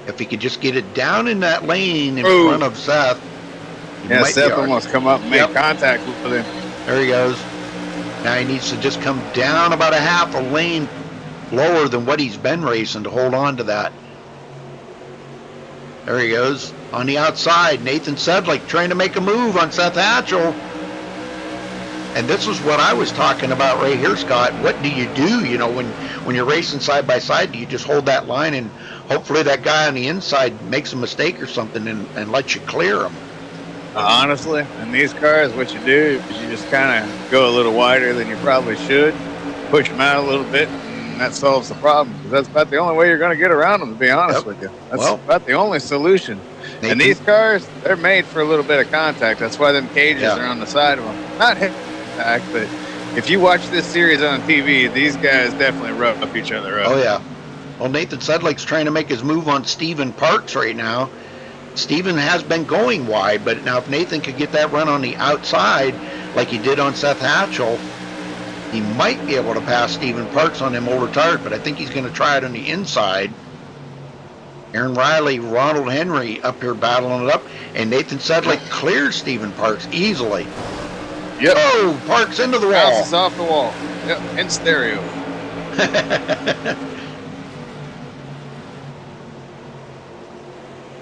If he could just get it down in that lane in front of Seth. Yeah, Seth almost come up and make contact with him. There he goes. Now he needs to just come down about a half a lane lower than what he's been racing to hold on to that. There he goes. On the outside, Nathan Sedlick trying to make a move on Seth Hatchell. And this is what I was talking about right here, Scott. What do? You know, when you're racing side by side, do you just hold that line and hopefully that guy on the inside makes a mistake or something and lets you clear him? Honestly, in these cars, what you do is you just kind of go a little wider than you probably should, push them out a little bit, and that solves the problem. That's about the only way you're going to get around them, to be honest with you. That's about the only solution. And these cars, they're made for a little bit of contact. That's why them cages are on the side of them. Not heavy contact, but if you watch this series on TV, these guys definitely rub up each other up. Oh, yeah. Well, Nathan Sedlick's trying to make his move on Stephen Parks right now. Stephen has been going wide, but now if Nathan could get that run on the outside like he did on Seth Hatchell, he might be able to pass Stephen Parks on him over tires, but I think he's going to try it on the inside. Aaron Riley, Ronald Henry up here battling it up, and Nathan Sedlick clears Stephen Parks easily. Yep. Oh, Parks into the wall. Bounces off the wall. Yep, in stereo.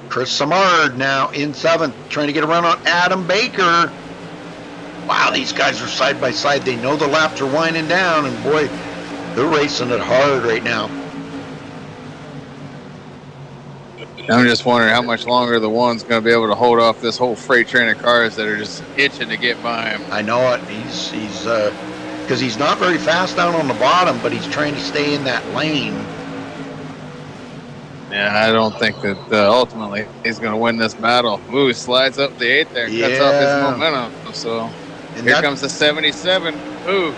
Chris Samard now in 7th, trying to get a run on Adam Baker. Wow, these guys are side by side. They know the laps are winding down, and boy, they're racing it hard right now. I'm just wondering how much longer the one's going to be able to hold off this whole freight train of cars that are just itching to get by him. I know it. He's because he's not very fast down on the bottom, but he's trying to stay in that lane. Yeah, I don't think that ultimately he's going to win this battle. Ooh, he slides up the 8 there, cuts off his momentum. So here comes the 77. Ooh.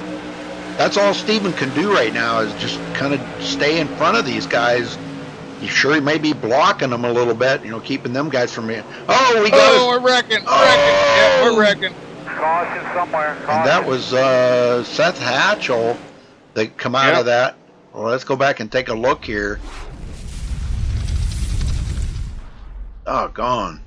That's all Steven can do right now is just kind of stay in front of these guys. You sure he may be blocking them a little bit, you know, keeping them guys from here. Oh, we got Oh, we're wrecking. Yeah, we're wrecking. Caution somewhere. Caution. And that was Seth Hatchell that come out of that. Well, let's go back and take a look here. Oh, gone.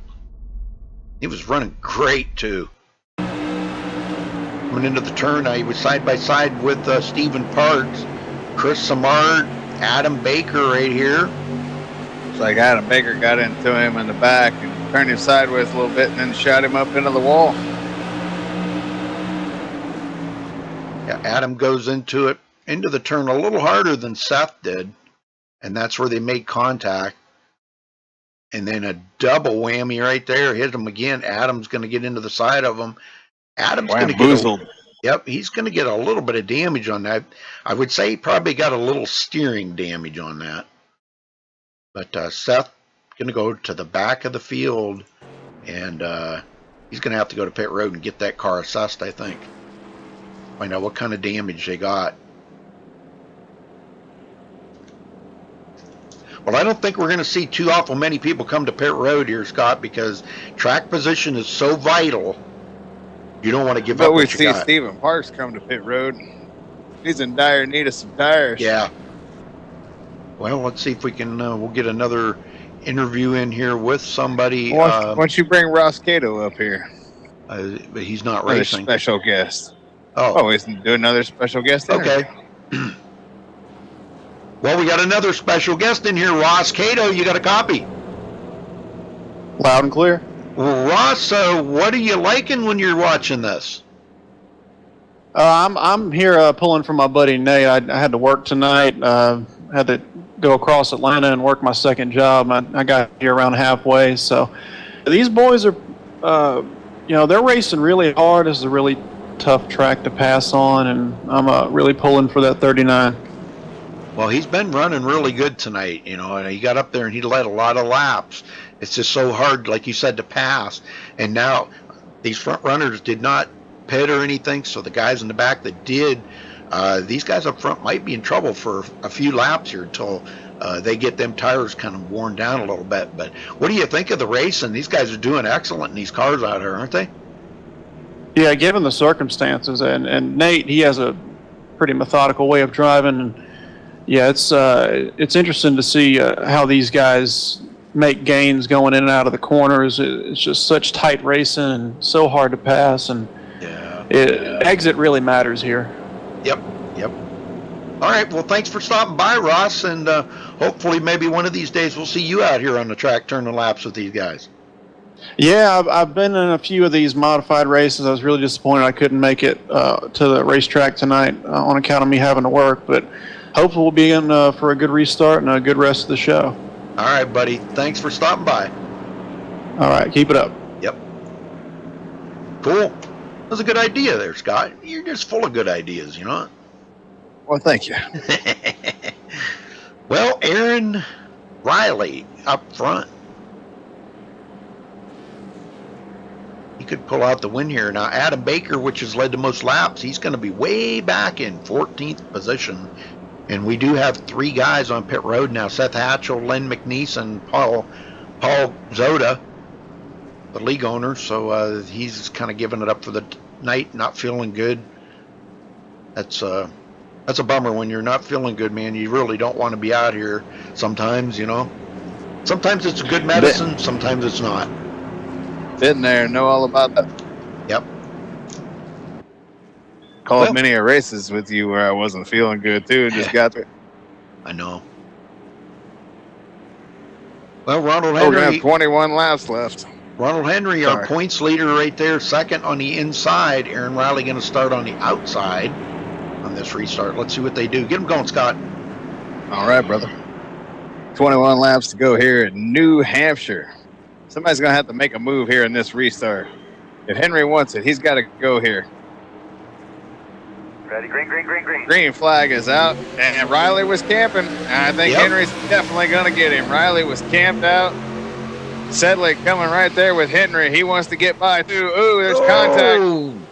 He was running great, too. Coming into the turn, now he was side by side with Stephen Parks, Chris Samard, Adam Baker right here. It's like Adam Baker got into him in the back and turned him sideways a little bit and then shot him up into the wall. Yeah, Adam goes into the turn a little harder than Seth did, and that's where they made contact. And then a double whammy right there, hit him again. Adam's going to get into the side of him. Adam's going to get he's going to get a little bit of damage on that. I would say he probably got a little steering damage on that. But Seth going to go to the back of the field, and he's going to have to go to pit road and get that car assessed, I think. Find out what kind of damage they got. Well, I don't think we're going to see too awful many people come to pit road here, Scott, because track position is so vital. You don't want to give up what you got. But we see Stephen Parks come to pit road. He's in dire need of some tires. Yeah. Well, let's see if we can, we'll get another interview in here with somebody. Why don't you bring Ross Cato up here? But he's not another racing. Special guest. Oh, he's doing another special guest interview. Okay. Well, we got another special guest in here, Ross Cato. You got a copy? Loud and clear. Well, Ross, what are you liking when you're watching this? I'm here pulling for my buddy Nate. I had to work tonight. Had to go across Atlanta and work my second job. I got here around halfway. So these boys are, they're racing really hard. This is a really tough track to pass on, and I'm really pulling for that 39. Well, he's been running really good tonight, and he got up there and he led a lot of laps. It's just so hard, like you said, to pass. And now these front runners did not pit or anything, so the guys in the back that did, these guys up front might be in trouble for a few laps here until they get them tires kind of worn down a little bit. But what do you think of the race? And these guys are doing excellent in these cars out here, aren't they? Yeah, given the circumstances, and Nate, he has a pretty methodical way of driving. And yeah, it's interesting to see how these guys make gains going in and out of the corners. It's just such tight racing and so hard to pass, and exit really matters here. Yep. All right. Well, thanks for stopping by, Ross, and hopefully maybe one of these days we'll see you out here on the track turning laps with these guys. Yeah, I've been in a few of these modified races. I was really disappointed I couldn't make it to the racetrack tonight on account of me having to work. But hopefully we'll be in for a good restart and a good rest of the show. All right, buddy. Thanks for stopping by. All right, keep it up. Yep. Cool. That was a good idea there, Scott. You're just full of good ideas, you know? Well, thank you. Well, Aaron Riley up front. He could pull out the win here. Now, Adam Baker, which has led the most laps, he's going to be way back in 14th position. And we do have 3 guys on pit road now. Seth Hatchell, Len McNeese, and Paul Zoda, the league owner. So he's kind of giving it up for the night, not feeling good. That's a bummer when you're not feeling good, man. You really don't want to be out here sometimes, you know. Sometimes it's good medicine, sometimes it's not. Been there, know all about that. Yep. Called many a races with you where I wasn't feeling good too, and just got there. I know. Well, Ronald We're Henry. gonna have 21 laps left. Ronald Henry, our points leader right there, second on the inside. Aaron Riley going to start on the outside on this restart. Let's see what they do. Get them going, Scott. All right, brother. 21 laps to go here in New Hampshire. Somebody's going to have to make a move here in this restart. If Henry wants it, he's got to go here. Ready, green. Green flag is out, and Riley was camping. I think Henry's definitely going to get him. Riley was camped out. Sedlick coming right there with Henry. He wants to get by, too. Ooh, there's contact.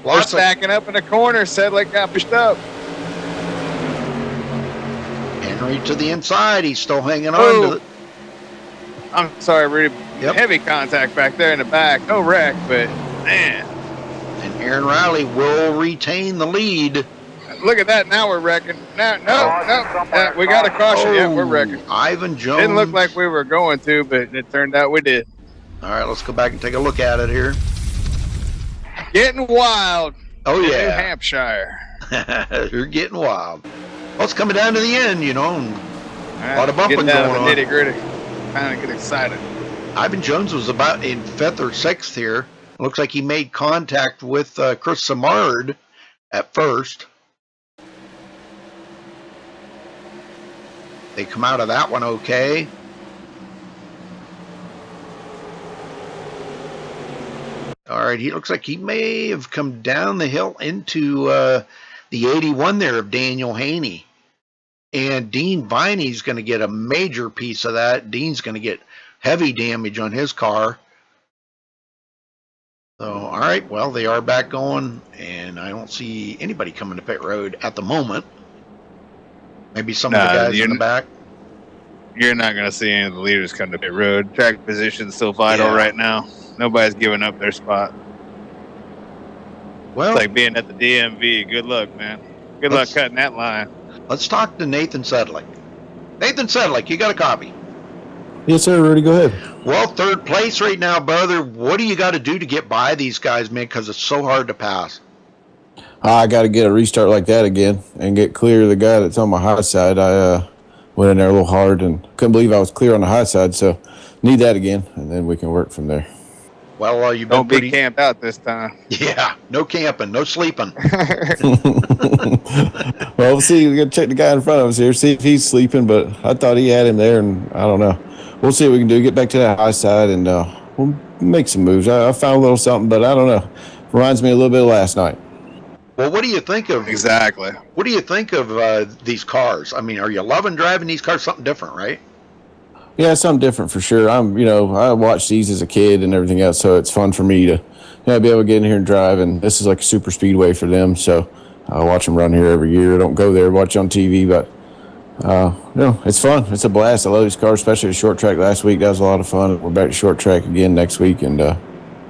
They're stacking up in the corner. Sedlick got pushed up. Henry to the inside. He's still hanging on to it. I'm sorry, Rudy. Heavy contact back there in the back. No wreck, but man. And Aaron Riley will retain the lead. Look at that. Now we're wrecking. No. We got a caution. Yeah, we're wrecking. Ivan Jones. Didn't look like we were going to, but it turned out we did. All right, let's go back and take a look at it here. Getting wild. Oh, yeah. New Hampshire. You're getting wild. Well, it's coming down to the end, you know. And a lot of bumping going on. Nitty gritty. Kind of get excited. Ivan Jones was about in 5th or 6th here. Looks like he made contact with Chris Samard at first. They come out of that one okay. All right, he looks like he may have come down the hill into the 81 there of Daniel Haney. And Dean Viney's going to get a major piece of that. Dean's going to get heavy damage on his car. So, all right, well, they are back going, and I don't see anybody coming to pit road at the moment. Maybe some of the guys in the back. You're not going to see any of the leaders come to pit road. Track position's still vital right now. Nobody's giving up their spot. Well, it's like being at the DMV. Good luck, man. Good luck cutting that line. Let's talk to Nathan Sedlick. Nathan Sedlick, you got a copy? Yes, sir, Rudy, go ahead. Well, 3rd place right now, brother. What do you got to do to get by these guys, man? Because it's so hard to pass. I got to get a restart like that again and get clear of the guy that's on my high side. I went in there a little hard and couldn't believe I was clear on the high side, so need that again, and then we can work from there. Well, you've been Don't be camped out this time. Yeah, no camping, no sleeping. Well, we'll see. We're going to check the guy in front of us here, see if he's sleeping, but I thought he had him there, and I don't know. We'll see what we can do. Get back to that high side, and we'll make some moves. I found a little something, but I don't know. Reminds me a little bit of last night. Well, what do you think of exactly? What do you think of these cars? I mean, are you loving driving these cars? Something different, right? Yeah, something different for sure. I watched these as a kid and everything else, so it's fun for me to be able to get in here and drive. And this is like a super speedway for them, so I watch them run here every year. I don't go there, watch on TV, but it's fun. It's a blast. I love these cars, especially the short track last week. That was a lot of fun. We're back to short track again next week, and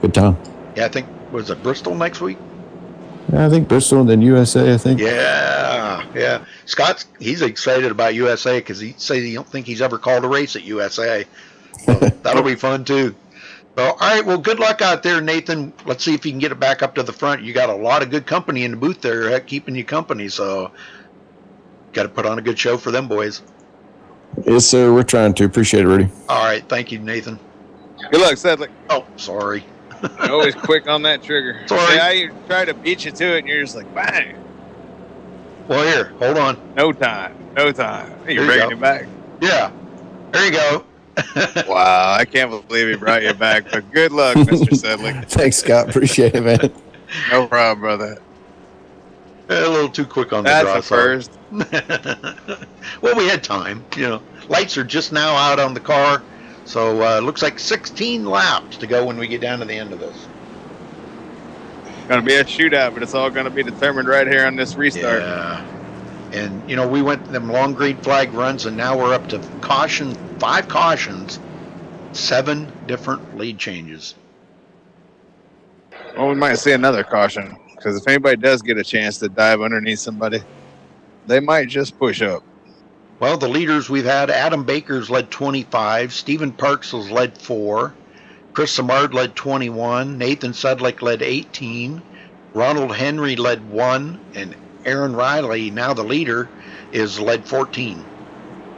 good time. Yeah, I think was it Bristol next week? Yeah, I think Bristol and then USA, I think. Yeah. He's excited about USA because he says he don't think he's ever called a race at USA. So that'll be fun too. Well, all right. Well, good luck out there, Nathan. Let's see if you can get it back up to the front. You got a lot of good company in the booth there, keeping you company. So, got to put on a good show for them boys. Yes, sir. We're trying to. Appreciate it, Rudy. All right. Thank you, Nathan. Good luck, Sedlick. Oh, sorry. Always quick on that trigger. Sorry. See, I try to beat you to it, and you're just like, bang. Well, here, hold on. No time. You're you bringing go. it back. Yeah. There you go. Wow, I can't believe he brought you back. But good luck, Mr. Sedlick. Thanks, Scott. Appreciate it, man. No problem, brother. A little too quick on the That's draw. the first. Well, we had time. Lights are just now out on the car. So looks like 16 laps to go when we get down to the end of this. Going to be a shootout, but it's all going to be determined right here on this restart. Yeah. And, we went them long green flag runs, and now we're up to 5 cautions, 7 different lead changes. Well, we might see another caution, because if anybody does get a chance to dive underneath somebody, they might just push up. Well, the leaders we've had, Adam Baker's led 25, Stephen Parks has led 4, Chris Samard led 21, Nathan Sedlick led 18, Ronald Henry led 1, and Aaron Riley, now the leader, is led 14.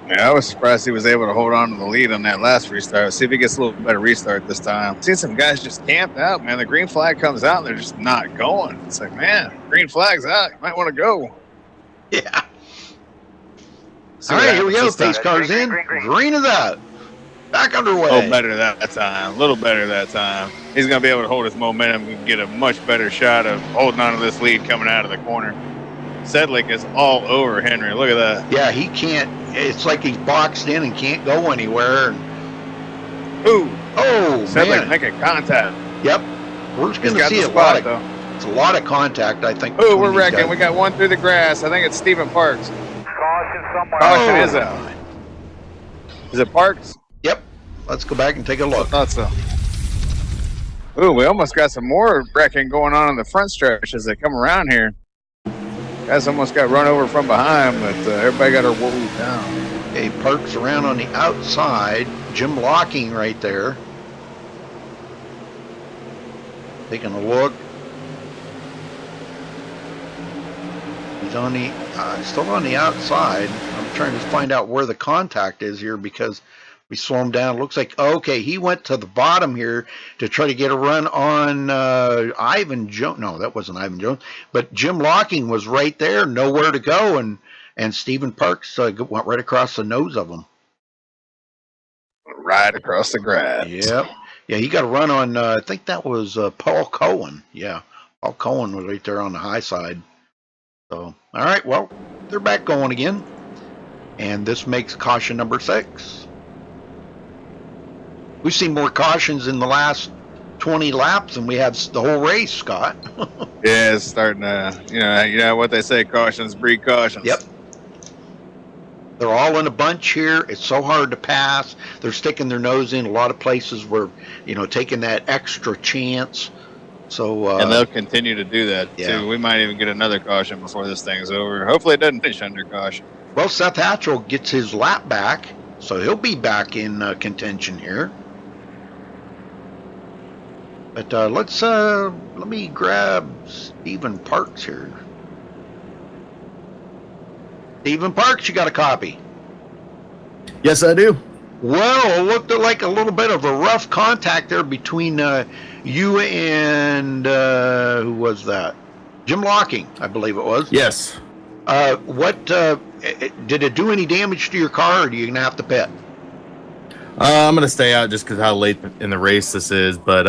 Yeah, I was surprised he was able to hold on to the lead on that last restart. See if he gets a little better restart this time. See some guys just camped out, man. The green flag comes out and they're just not going. It's like, man, green flag's out. You might want to go. Yeah. All right, here we go. Pace car's in. Green is out. Back underway. A little better that time. He's going to be able to hold his momentum and get a much better shot of holding on to this lead coming out of the corner. Sedlick is all over Henry. Look at that. Yeah, he can't. It's like he's boxed in and can't go anywhere. Ooh. Oh, Sedlick man. making contact. Yep. We're just going to see a lot of contact, I think. Oh, we're wrecking. We got one through the grass. I think it's Stephen Parks. Caution somewhere. Caution is out. Is it Parks? Yep. Let's go back and take a look. I thought so. Ooh, we almost got some more wrecking going on in the front stretch as they come around here. Guys almost got run over from behind, but everybody got her whoa down. Okay, Parks around on the outside. Jim Locking right there. Taking a look. He's on the still on the outside. I'm trying to find out where the contact is here because we slow him down. Looks like, okay, he went to the bottom here to try to get a run on Ivan Jones. No, that wasn't Ivan Jones. But Jim Locking was right there, nowhere to go, and Stephen Parks went right across the nose of him. Right across the grass. Yep. Yeah, he got a run on, I think that was Paul Cohen. Yeah, Paul Cohen was right there on the high side. So, all right, well, they're back going again. And this makes caution number 6. We've seen more cautions in the last 20 laps than we have the whole race, Scott. Yeah, it's starting to, you know what they say, cautions breed cautions. Yep. They're all in a bunch here. It's so hard to pass. They're sticking their nose in a lot of places where, taking that extra chance. So and they'll continue to do that, yeah. too. We might even get another caution before this thing's over. Hopefully it doesn't finish under caution. Well, Seth Hatchell gets his lap back, so he'll be back in contention here. But let me grab Stephen Parks here. Stephen Parks, you got a copy? Yes, I do. Well, it looked like a little bit of a rough contact there between you and who was that? Jim Locking, I believe it was. Yes. What did it do any damage to your car, or are you gonna have to pit? I'm gonna stay out just because how late in the race this is, but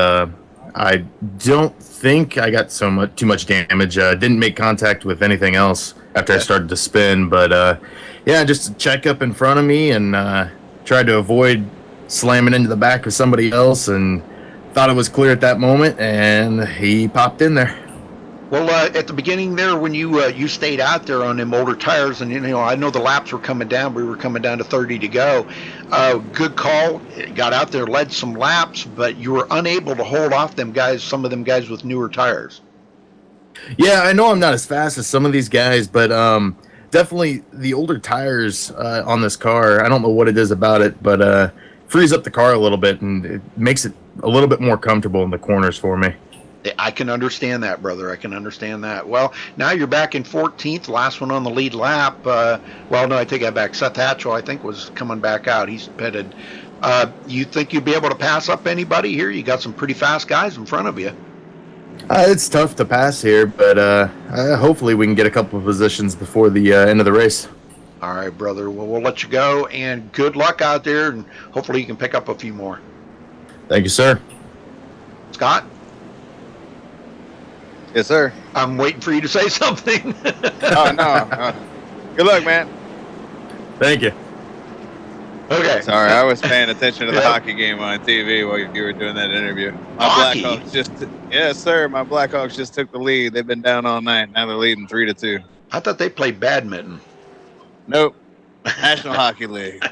I don't think I got too much damage. Didn't make contact with anything else after I started to spin, but yeah, just a check up in front of me and tried to avoid slamming into the back of somebody else, and thought it was clear at that moment, and he popped in there. Well, at the beginning there, when you stayed out there on them older tires, and I know the laps were coming down. We were coming down to 30 to go. Good call. Got out there, led some laps, but you were unable to hold off them guys. Some of them guys with newer tires. Yeah, I know I'm not as fast as some of these guys, but definitely the older tires on this car. I don't know what it is about it, but frees up the car a little bit, and it makes it a little bit more comfortable in the corners for me. I can understand that, brother. I can understand that. Well, now you're back in 14th, last one on the lead lap. Well, no, I take that back. Seth Hatchell, I think, was coming back out. He's pitted. You think you'd be able to pass up anybody here? You got some pretty fast guys in front of you. It's tough to pass here, but hopefully we can get a couple of positions before the end of the race. All right, brother. Well, we'll let you go, and good luck out there, and hopefully you can pick up a few more. Thank you, sir. Scott? Yes, sir. I'm waiting for you to say something. Oh, no. Good luck, man. Thank you. Okay. Sorry, I was paying attention to the hockey game on TV while you were doing that interview. My Hockey? Yes, sir. My Blackhawks just took the lead. They've been down all night. Now they're leading 3-2. I thought they played badminton. Nope. National Hockey League.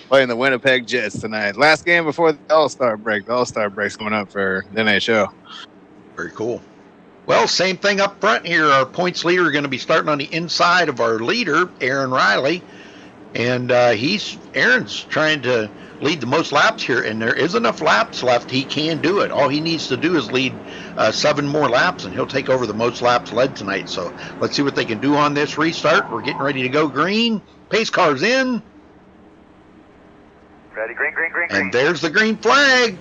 Playing the Winnipeg Jets tonight. Last game before the All-Star break. The All-Star break's coming up for the NHL. Very cool. Well, same thing up front here. Our points leader is going to be starting on the inside of our leader, Aaron Riley. And Aaron's trying to lead the most laps here, and there is enough laps left. He can do it. All he needs to do is lead 7 more laps, and he'll take over the most laps led tonight. So let's see what they can do on this restart. We're getting ready to go green. Pace car's in. Ready, green, green, green, And there's the green flag.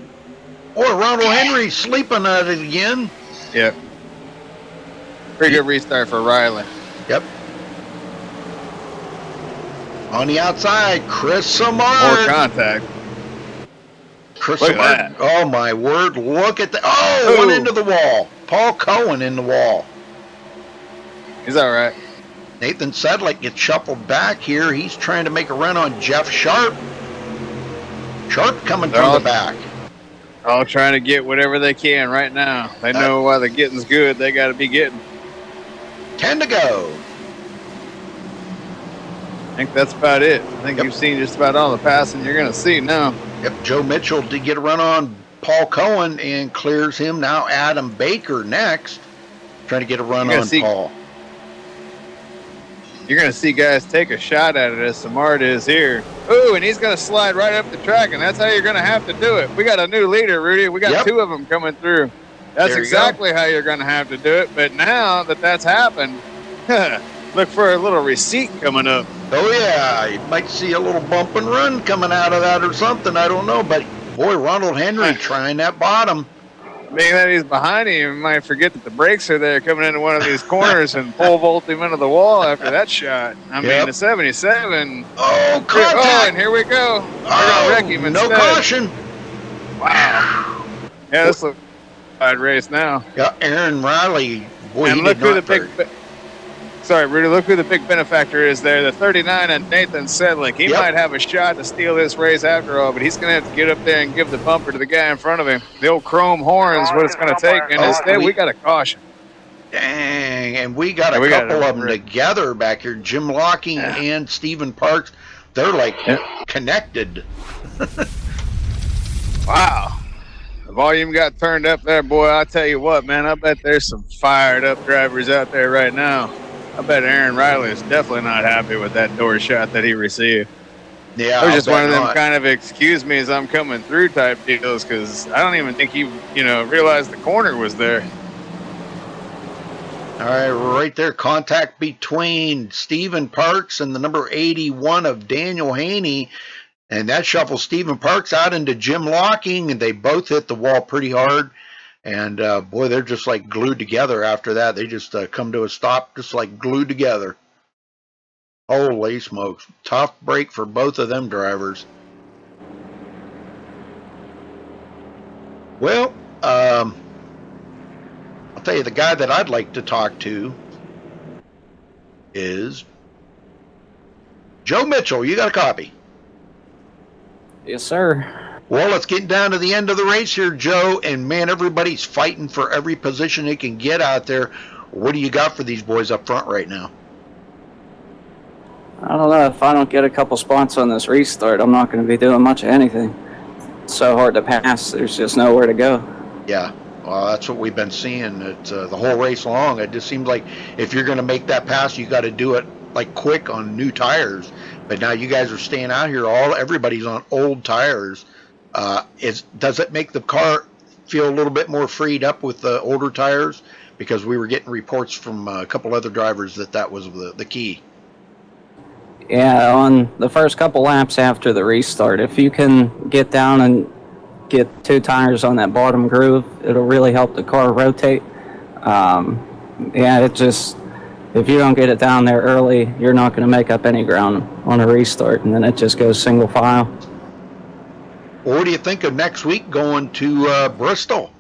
Or Ronald Henry sleeping at it again. Yep. Pretty good restart for Riley. Yep. On the outside, Chris Samard. More contact. Chris Look at Samard. that. Oh, my word. Look at that. Oh, one into the wall. Paul Cohen in the wall. He's all right. Nathan Sedlick gets shuffled back here. He's trying to make a run on Jeff Sharp. Sharp coming from the back. All trying to get whatever they can right now. They know why the getting's good. They got to be getting. 10 to go. I think that's about it. I think you've seen just about all the passing you're going to see now. Yep, Joe Mitchell did get a run on Paul Cohen and clears him. Now Adam Baker next. Trying to get a run on Paul. You're going to see guys take a shot at it as Samard is here. Ooh, and he's going to slide right up the track, and that's how you're going to have to do it. We got a new leader, Rudy. We got 2 of them coming through. That's exactly how you're going to have to do it. But now that that's happened, look for a little receipt coming up. Oh, yeah. You might see a little bump and run coming out of that or something. I don't know. But, boy, Ronald Henry trying that bottom. Being that he's behind him, you might forget that the brakes are there coming into one of these corners and pole vault him into the wall after that shot. I mean, the 77. Oh, contact. Oh, and here we go. They're going to wreck him instead. No caution. Wow. Yeah, this looks like a race now. Yeah, Aaron Riley. Boy, and he look did who not the big... Sorry, Rudy, look who the big benefactor is there. The 39 and Nathan Sedlick. He might have a shot to steal this race after all, but he's going to have to get up there and give the bumper to the guy in front of him. The old chrome horns, what it's going to take. And instead, we got a caution. Dang, and we got a couple of them together back here. Jim Locking and Stephen Parks. They're like connected. Wow. The volume got turned up there, boy. I'll tell you what, man. I bet there's some fired up drivers out there right now. I bet Aaron Riley is definitely not happy with that door shot that he received. Yeah, it was just one of them kind of excuse me as I'm coming through type deals because I don't even think he, realized the corner was there. All right, right there, contact between Stephen Parks and the number 81 of Daniel Haney. And that shuffles Stephen Parks out into Jim Locking, and they both hit the wall pretty hard. And, boy, they're just like glued together after that. They just come to a stop just like glued together. Holy smokes. Tough break for both of them drivers. Well, I'll tell you, the guy that I'd like to talk to is Joe Mitchell. You got a copy? Yes, sir. Well, let's get down to the end of the race here, Joe. And, man, everybody's fighting for every position they can get out there. What do you got for these boys up front right now? I don't know. If I don't get a couple spots on this restart, I'm not going to be doing much of anything. It's so hard to pass. There's just nowhere to go. Yeah. Well, that's what we've been seeing the whole race long. It just seems like if you're going to make that pass, you got to do it like quick on new tires. But now you guys are staying out here. Everybody's on old tires. Does it make the car feel a little bit more freed up with the older tires? Because we were getting reports from a couple other drivers that was the key. Yeah, on the first couple laps after the restart, if you can get down and get 2 tires on that bottom groove, it'll really help the car rotate. Yeah, it just, if you don't get it down there early, you're not going to make up any ground on a restart, and then it just goes single file. Well, what do you think of next week going to Bristol?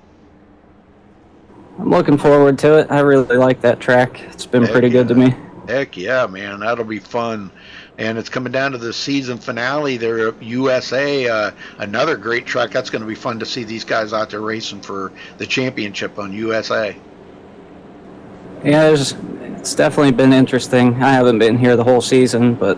I'm looking forward to it. I really like that track. It's been pretty good to me. Heck yeah, man. That'll be fun. And it's coming down to the season finale there at USA. Another great track. That's going to be fun to see these guys out there racing for the championship on USA. Yeah, it's definitely been interesting. I haven't been here the whole season, but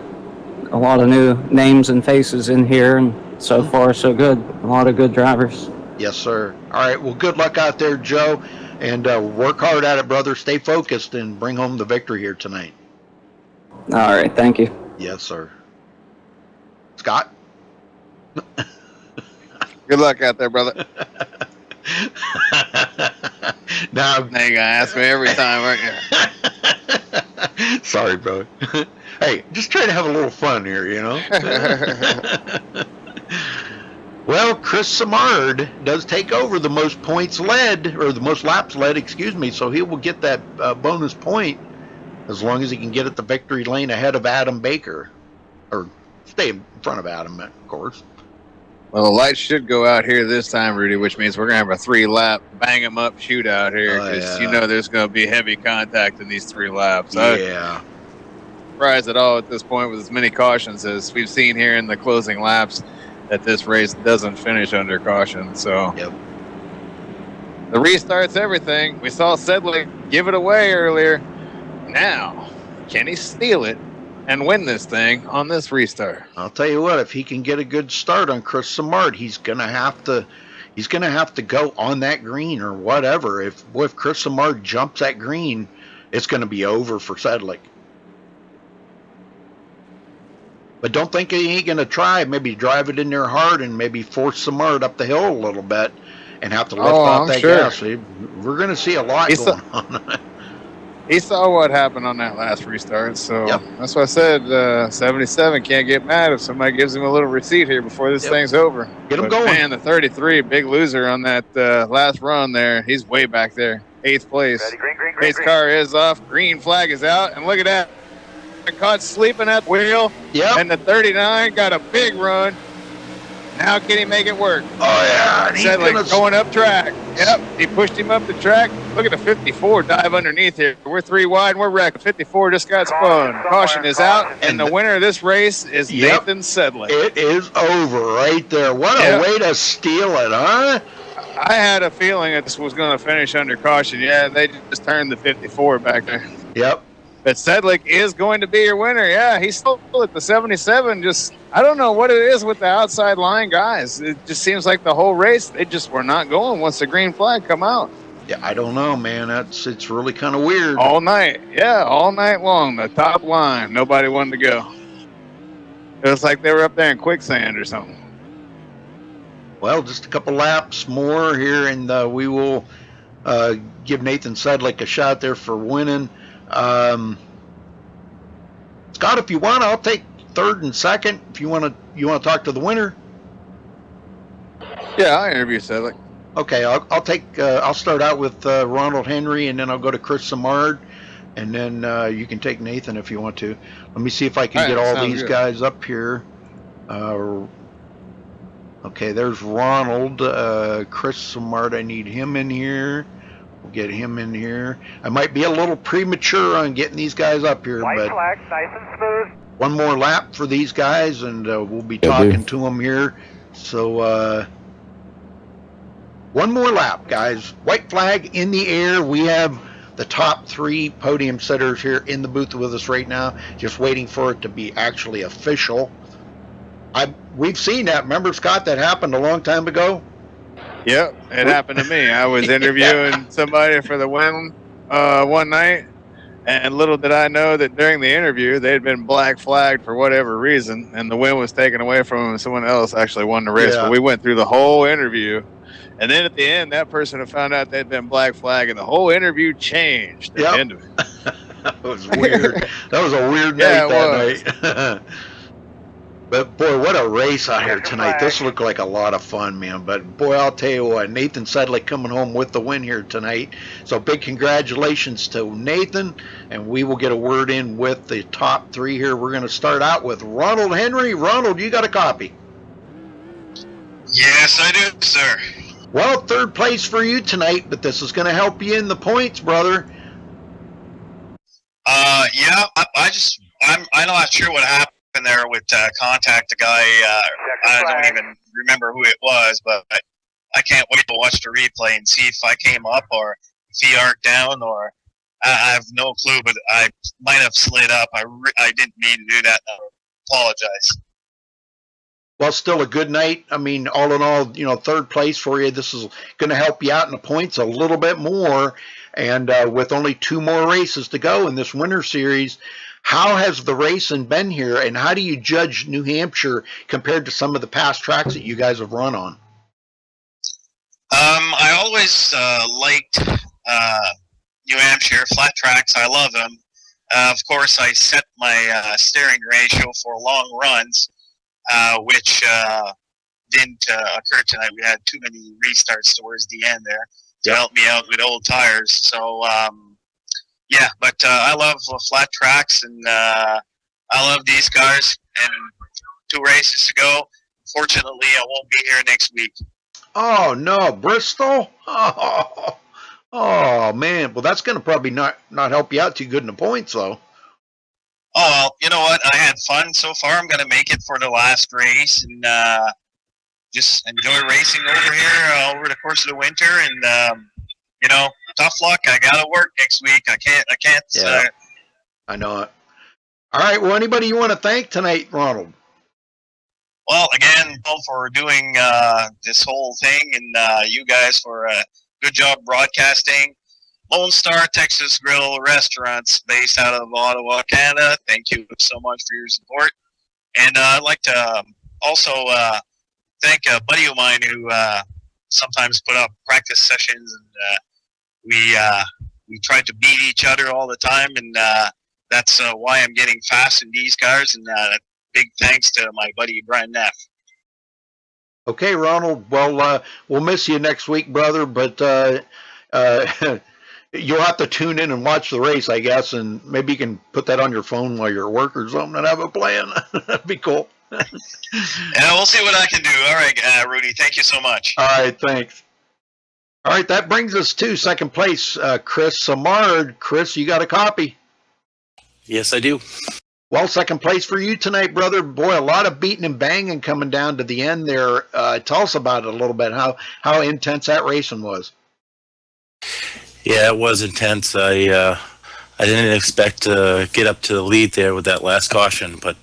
a lot of new names and faces in here, and so far so good. A lot of good drivers. Yes, sir. All right, well, good luck out there, Joe, and work hard at it, brother. Stay focused and bring home the victory here tonight. All right, thank you. Yes, sir. Scott? Good luck out there, brother. Now you gotta ask me every time, aren't you? Sorry, bro. Hey, just trying to have a little fun here, you know? Well, Chris Samard does take over the most points led, or the most laps led, excuse me, so he will get that bonus point as long as he can get at the victory lane ahead of Adam Baker. Or stay in front of Adam, of course. Well, the lights should go out here this time, Rudy, which means we're going to have a 3-lap bang-em-up shootout here because you know there's going to be heavy contact in these 3 laps. Yeah. I'm surprised at all at this point with as many cautions as we've seen here in the closing laps that this race doesn't finish under caution. So the restart's everything. We saw Sedley give it away earlier. Now, can he steal it and win this thing on this restart? I'll tell you what, if he can get a good start on Chris Samard, he's gonna have to go on that green or whatever. If Chris Samard jumps that green, it's gonna be over for Sedlick. But don't think he ain't gonna try. Maybe drive it in there hard and maybe force Samard up the hill a little bit and have to lift off that gas. We're gonna see a lot going on. He saw what happened on that last restart, so that's why I said 77 can't get mad if somebody gives him a little receipt here before this thing's over. Get him going. Man, the 33, big loser on that last run there. He's way back there, 8th place. His car is off, green flag is out, and look at that. Caught sleeping at the wheel, and the 39 got a big run. Now can he make it work? Oh, yeah. And Said like going up track. Yep, he pushed him up the track. Look at the 54 dive underneath here. We're 3 wide and we're wrecked. 54 just got spun. Caution is out, and the winner of this race is Nathan Sedley. It is over right there. What a way to steal it, huh? I had a feeling that this was going to finish under caution. Yeah, they just turned the 54 back there. Yep. But Sedlick is going to be your winner. Yeah, he's still at the 77. Just, I don't know what it is with the outside line guys. It just seems like the whole race, they just were not going once the green flag come out. Yeah, I don't know, man. It's really kind of weird. All night. Yeah, all night long. The top line. Nobody wanted to go. It was like they were up there in quicksand or something. Well, just a couple laps more here, and we will give Nathan Sedlick a shot there for winning. Scott, if you want, I'll take 3rd and 2nd. If you want to talk to the winner. Yeah, I'll interview Sedlick. Okay, I'll take. I'll start out with Ronald Henry, and then I'll go to Chris Samard, and then you can take Nathan if you want to. Let me see if I can get all these guys up here. Okay, there's Ronald. Chris Samard, I need him in here. We'll get him in here. I might be a little premature on getting these guys up here, but flag, nice and smooth. One more lap for these guys, and we'll be talking to them here. So one more lap, guys. White flag in the air. We have the top 3 podium sitters here in the booth with us right now, just waiting for it to be actually official. We've seen that. Remember, Scott, that happened a long time ago? Yep, it happened to me. I was interviewing somebody for the win one night, And little did I know that during the interview, they had been black flagged for whatever reason, and the win was taken away from them, and someone else actually won the race. Yeah. But we went through the whole interview, and then at the end, that person had found out they'd been black flagged, and the whole interview changed at the end of it. That was weird. That was a weird Yeah, night that night. But boy, what a race out here tonight. This looked like a lot of fun, man. But boy, I'll tell you what, Nathan Sedlick coming home with the win here tonight. So big congratulations to Nathan, and we will get a word in with the top three here. We're going to start out with Ronald Henry. Ronald, you got a copy? Yes, I do, sir. Well, third place for you tonight, but this is going to help you in the points, brother. Yeah, I'm not sure what happened there with contact the guy. I don't even remember who it was, but I can't wait to watch the replay and see if I came up or if he arced down, or I have no clue, but I might have slid up. I didn't mean to do that. I apologize. Well, still a good night. I mean, all in all, third place for you. This is going to help you out in the points a little bit more. And with only 2 more races to go in this winter series, how has the racing been here, and how do you judge New Hampshire compared to some of the past tracks that you guys have run on? I always liked New Hampshire flat tracks. I love them. Of course, I set my steering ratio for long runs, which didn't occur tonight. We had too many restarts towards the end there to help me out with old tires. So, yeah, but I love flat tracks, and I love these cars. And 2 races to go. Fortunately, I won't be here next week. Oh, no, Bristol? Oh man. Well, that's going to probably not help you out too good in the points, though. Oh, well, you know what? I had fun so far. I'm going to make it for the last race and just enjoy racing over here over the course of the winter. And, tough luck. I got to work next week. I can't. Yeah, I know it. All right. Well, anybody you want to thank tonight, Ronald? Well, again, for doing this whole thing, and you guys for a good job broadcasting. Lone Star Texas Grill Restaurants, based out of Ottawa, Canada. Thank you so much for your support. And I'd like to also thank a buddy of mine who sometimes put up practice sessions, and we try to beat each other all the time, and that's why I'm getting fast in these cars. And big thanks to my buddy Brian Neff. Okay, Ronald. Well, we'll miss you next week, brother, but you'll have to tune in and watch the race, I guess, and maybe you can put that on your phone while you're at work or something and have a plan. That'd be cool. Yeah, we'll see what I can do. All right, Rudy, thank you so much. All right, thanks. All right, that brings us to second place, Chris Samard. Chris, you got a copy? Yes, I do. Well, second place for you tonight, brother. Boy, a lot of beating and banging coming down to the end there. Tell us about it a little bit, how intense that racing was. Yeah, it was intense. I didn't expect to get up to the lead there with that last caution, but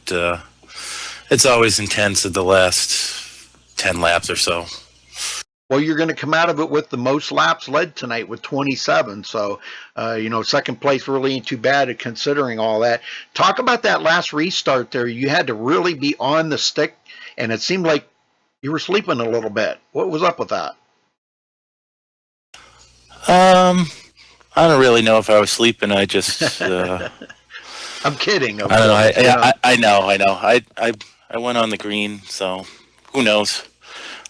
it's always intense at the last 10 laps or so. Well, you're going to come out of it with the most laps led tonight with 27. So, second place really ain't too bad considering all that. Talk about that last restart there. You had to really be on the stick, and it seemed like you were sleeping a little bit. What was up with that? I don't really know if I was sleeping. I just. I'm kidding. I don't know. I know. I went on the green, so who knows?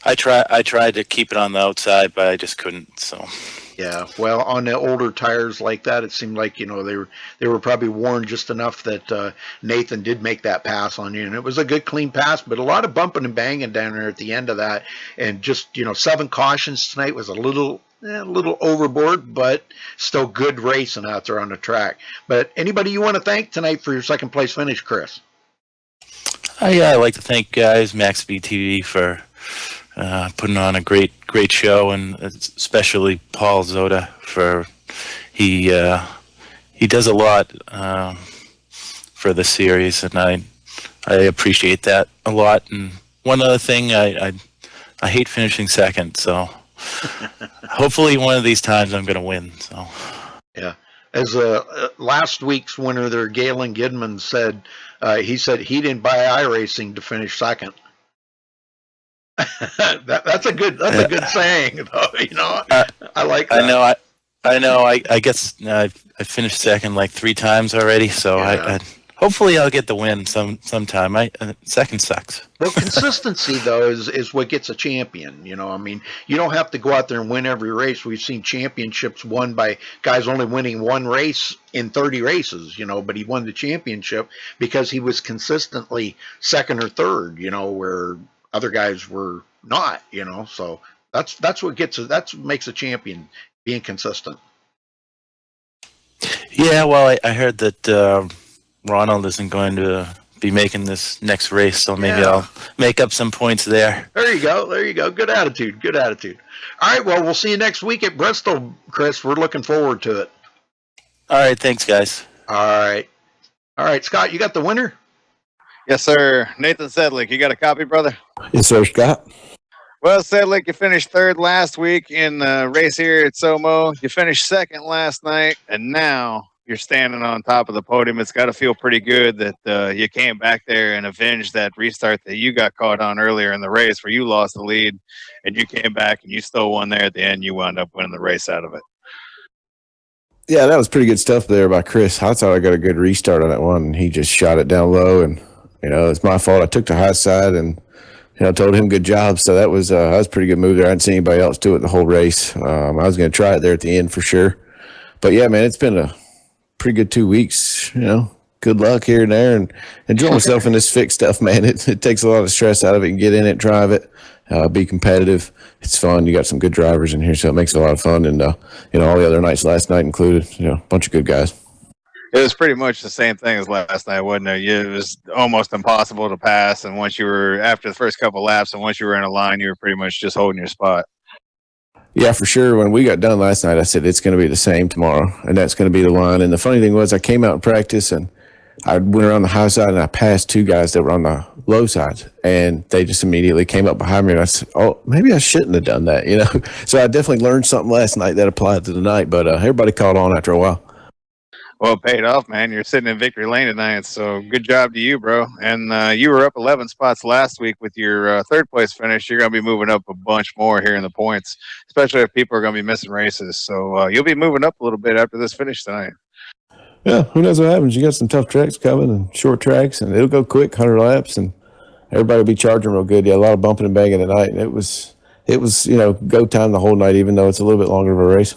I tried to keep it on the outside, but I just couldn't. So. Yeah, well, on the older tires like that, it seemed like they were probably worn just enough that Nathan did make that pass on you, and it was a good clean pass, but a lot of bumping and banging down there at the end of that, and just 7 cautions tonight was a little overboard, but still good racing out there on the track. But anybody you want to thank tonight for your second place finish, Chris? I'd like to thank guys MaxSpeedTV for putting on a great show, and especially Paul Zoda for he does a lot for the series, and I appreciate that a lot. And one other thing, I hate finishing second, so hopefully one of these times I'm going to win. So yeah. As last week's winner there, Galen Gidman said, he said he didn't buy iRacing to finish second. That's a good saying, though. You know, I like that. I know. I guess I finished second like 3 times already, so Yeah. hopefully I'll get the win sometime. Second sucks. Well, consistency though is what gets a champion. You know, I mean, you don't have to go out there and win every race. We've seen championships won by guys only winning one race in 30 races. You know, but he won the championship because he was consistently second or third. You know, where other guys were not. You know, so that's what makes a champion, being consistent. Yeah, well, I heard that Ronald isn't going to be making this next race, so maybe I'll make up some points there. There you go. There you go. Good attitude. Good attitude. All right. Well, we'll see you next week at Bristol, Chris. We're looking forward to it. All right. Thanks, guys. All right. All right, Scott, you got the winner? Yes, sir. Nathan Sedlick, you got a copy, brother? Yes, sir, Scott. Well, Sedlick, you finished third last week in the race here at Somo. You finished second last night, and now you're standing on top of the podium. It's got to feel pretty good that you came back there and avenged that restart that you got caught on earlier in the race where you lost the lead, and you came back and you still won there at the end. You wound up winning the race out of it. Yeah, that was pretty good stuff there by Chris. I thought I got a good restart on that one, and he just shot it down low, and, it's my fault. I took the high side and, told him good job. So that was a pretty good move there. I hadn't seen anybody else do it the whole race. I was going to try it there at the end for sure. But, yeah, man, it's been a pretty good 2 weeks, good luck here and there, and enjoy myself in this fixed stuff, man. It takes a lot of stress out of it. You can get in it, drive it, be competitive. It's fun. You got some good drivers in here, so it makes it a lot of fun. And, all the other nights last night included, a bunch of good guys. It was pretty much the same thing as last night, wasn't it? It was almost impossible to pass, and once you were after the first couple laps, and once you were in a line, you were pretty much just holding your spot. Yeah, for sure. When we got done last night, I said it's going to be the same tomorrow, and that's going to be the line. And the funny thing was, I came out in practice, and I went around the high side, and I passed 2 guys that were on the low side, and they just immediately came up behind me, and I said, oh, maybe I shouldn't have done that, So I definitely learned something last night that applied to tonight, but everybody caught on after a while. Well, it paid off, man. You're sitting in victory lane tonight, so good job to you, bro. And you were up 11 spots last week with your third place finish. You're going to be moving up a bunch more here in the points, especially if people are going to be missing races. So you'll be moving up a little bit after this finish tonight. Yeah, who knows what happens? You got some tough tracks coming and short tracks, and it'll go quick, 100 laps, and everybody will be charging real good. Yeah, a lot of bumping and banging tonight, and it was go time the whole night, even though it's a little bit longer of a race.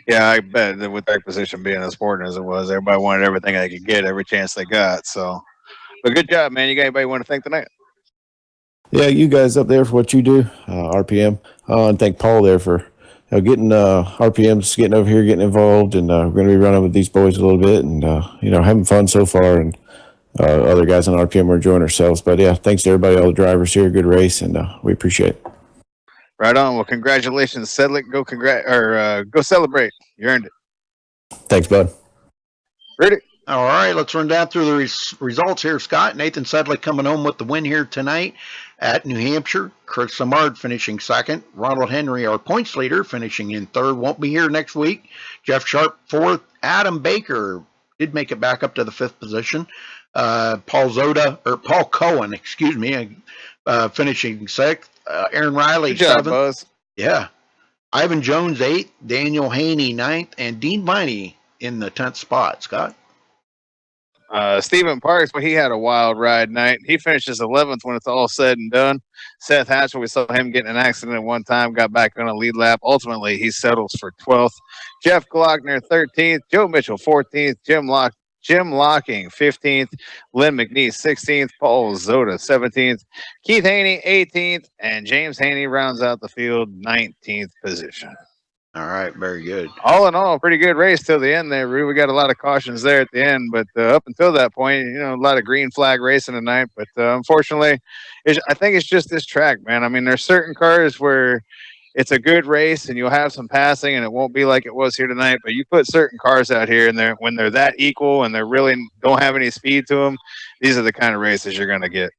Yeah, I bet that with that position being as important as it was, everybody wanted everything they could get, every chance they got. So, but good job, man. You got anybody you want to thank tonight? Yeah, you guys up there for what you do, RPM, and thank Paul there for getting RPMs, getting over here, getting involved, and we're going to be running with these boys a little bit, and having fun so far. And other guys on RPM are enjoying ourselves. But yeah, thanks to everybody, all the drivers here. Good race, and we appreciate it. Right on. Well, congratulations, Sedlick. Go celebrate. You earned it. Thanks, bud. Ready? All right, let's run down through the results here, Scott. Nathan Sedlick coming home with the win here tonight at New Hampshire. Chris Samard finishing second. Ronald Henry, our points leader, finishing in third. Won't be here next week. Jeff Sharp, fourth. Adam Baker did make it back up to the 5th position. Paul Cohen, finishing 6th. Aaron Riley, 7th. Buzz. Yeah. Ivan Jones, 8th. Daniel Haney, 9th. And Dean Viney in the 10th spot. Scott? Stephen Parks, but he had a wild ride night. He finishes 11th when it's all said and done. Seth Hatcher, we saw him get in an accident at one time, got back on a lead lap. Ultimately, he settles for 12th. Jeff Glockner, 13th. Joe Mitchell, 14th. Jim Locking, 15th. Lynn McNeese, 16th. Paul Zoda, 17th. Keith Haney, 18th. And James Haney rounds out the field, 19th position. All right, very good. All in all, pretty good race till the end there, Rue. We got a lot of cautions there at the end, but up until that point, a lot of green flag racing tonight. But unfortunately, I think it's just this track, man. I mean, there's certain cars where it's a good race and you'll have some passing and it won't be like it was here tonight, but you put certain cars out here and when they're that equal and they really don't have any speed to them, these are the kind of races you're going to get.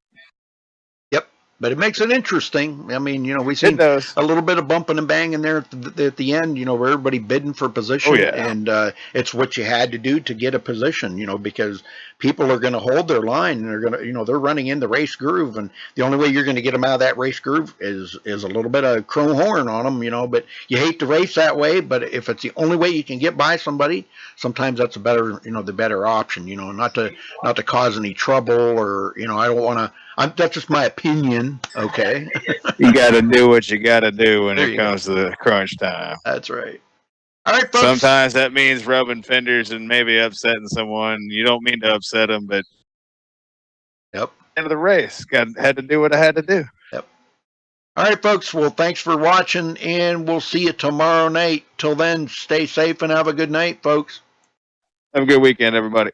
Yep. But it makes it interesting. I mean, you know, we seen does. a little bit of bumping and banging there at the end, you know, where everybody bidding for position. Oh, yeah. And it's what you had to do to get a position, you know, because people are going to hold their line and they're going to, you know, they're running in the race groove. And the only way you're going to get them out of that race groove is a little bit of chrome horn on them, you know. But you hate to race that way. But if it's the only way you can get by somebody, sometimes that's a better, you know, the better option, you know, not to cause any trouble or, you know, I don't want to. That's just my opinion. Okay. You got to do what you got to do when There it you comes to the crunch time. That's right. All right, folks. Sometimes that means rubbing fenders and maybe upsetting someone. You don't mean to upset them, but yep. End of the race, had to do what I had to do. Yep. All right, folks. Well, thanks for watching, and we'll see you tomorrow night. Till then, stay safe and have a good night, folks. Have a good weekend, everybody.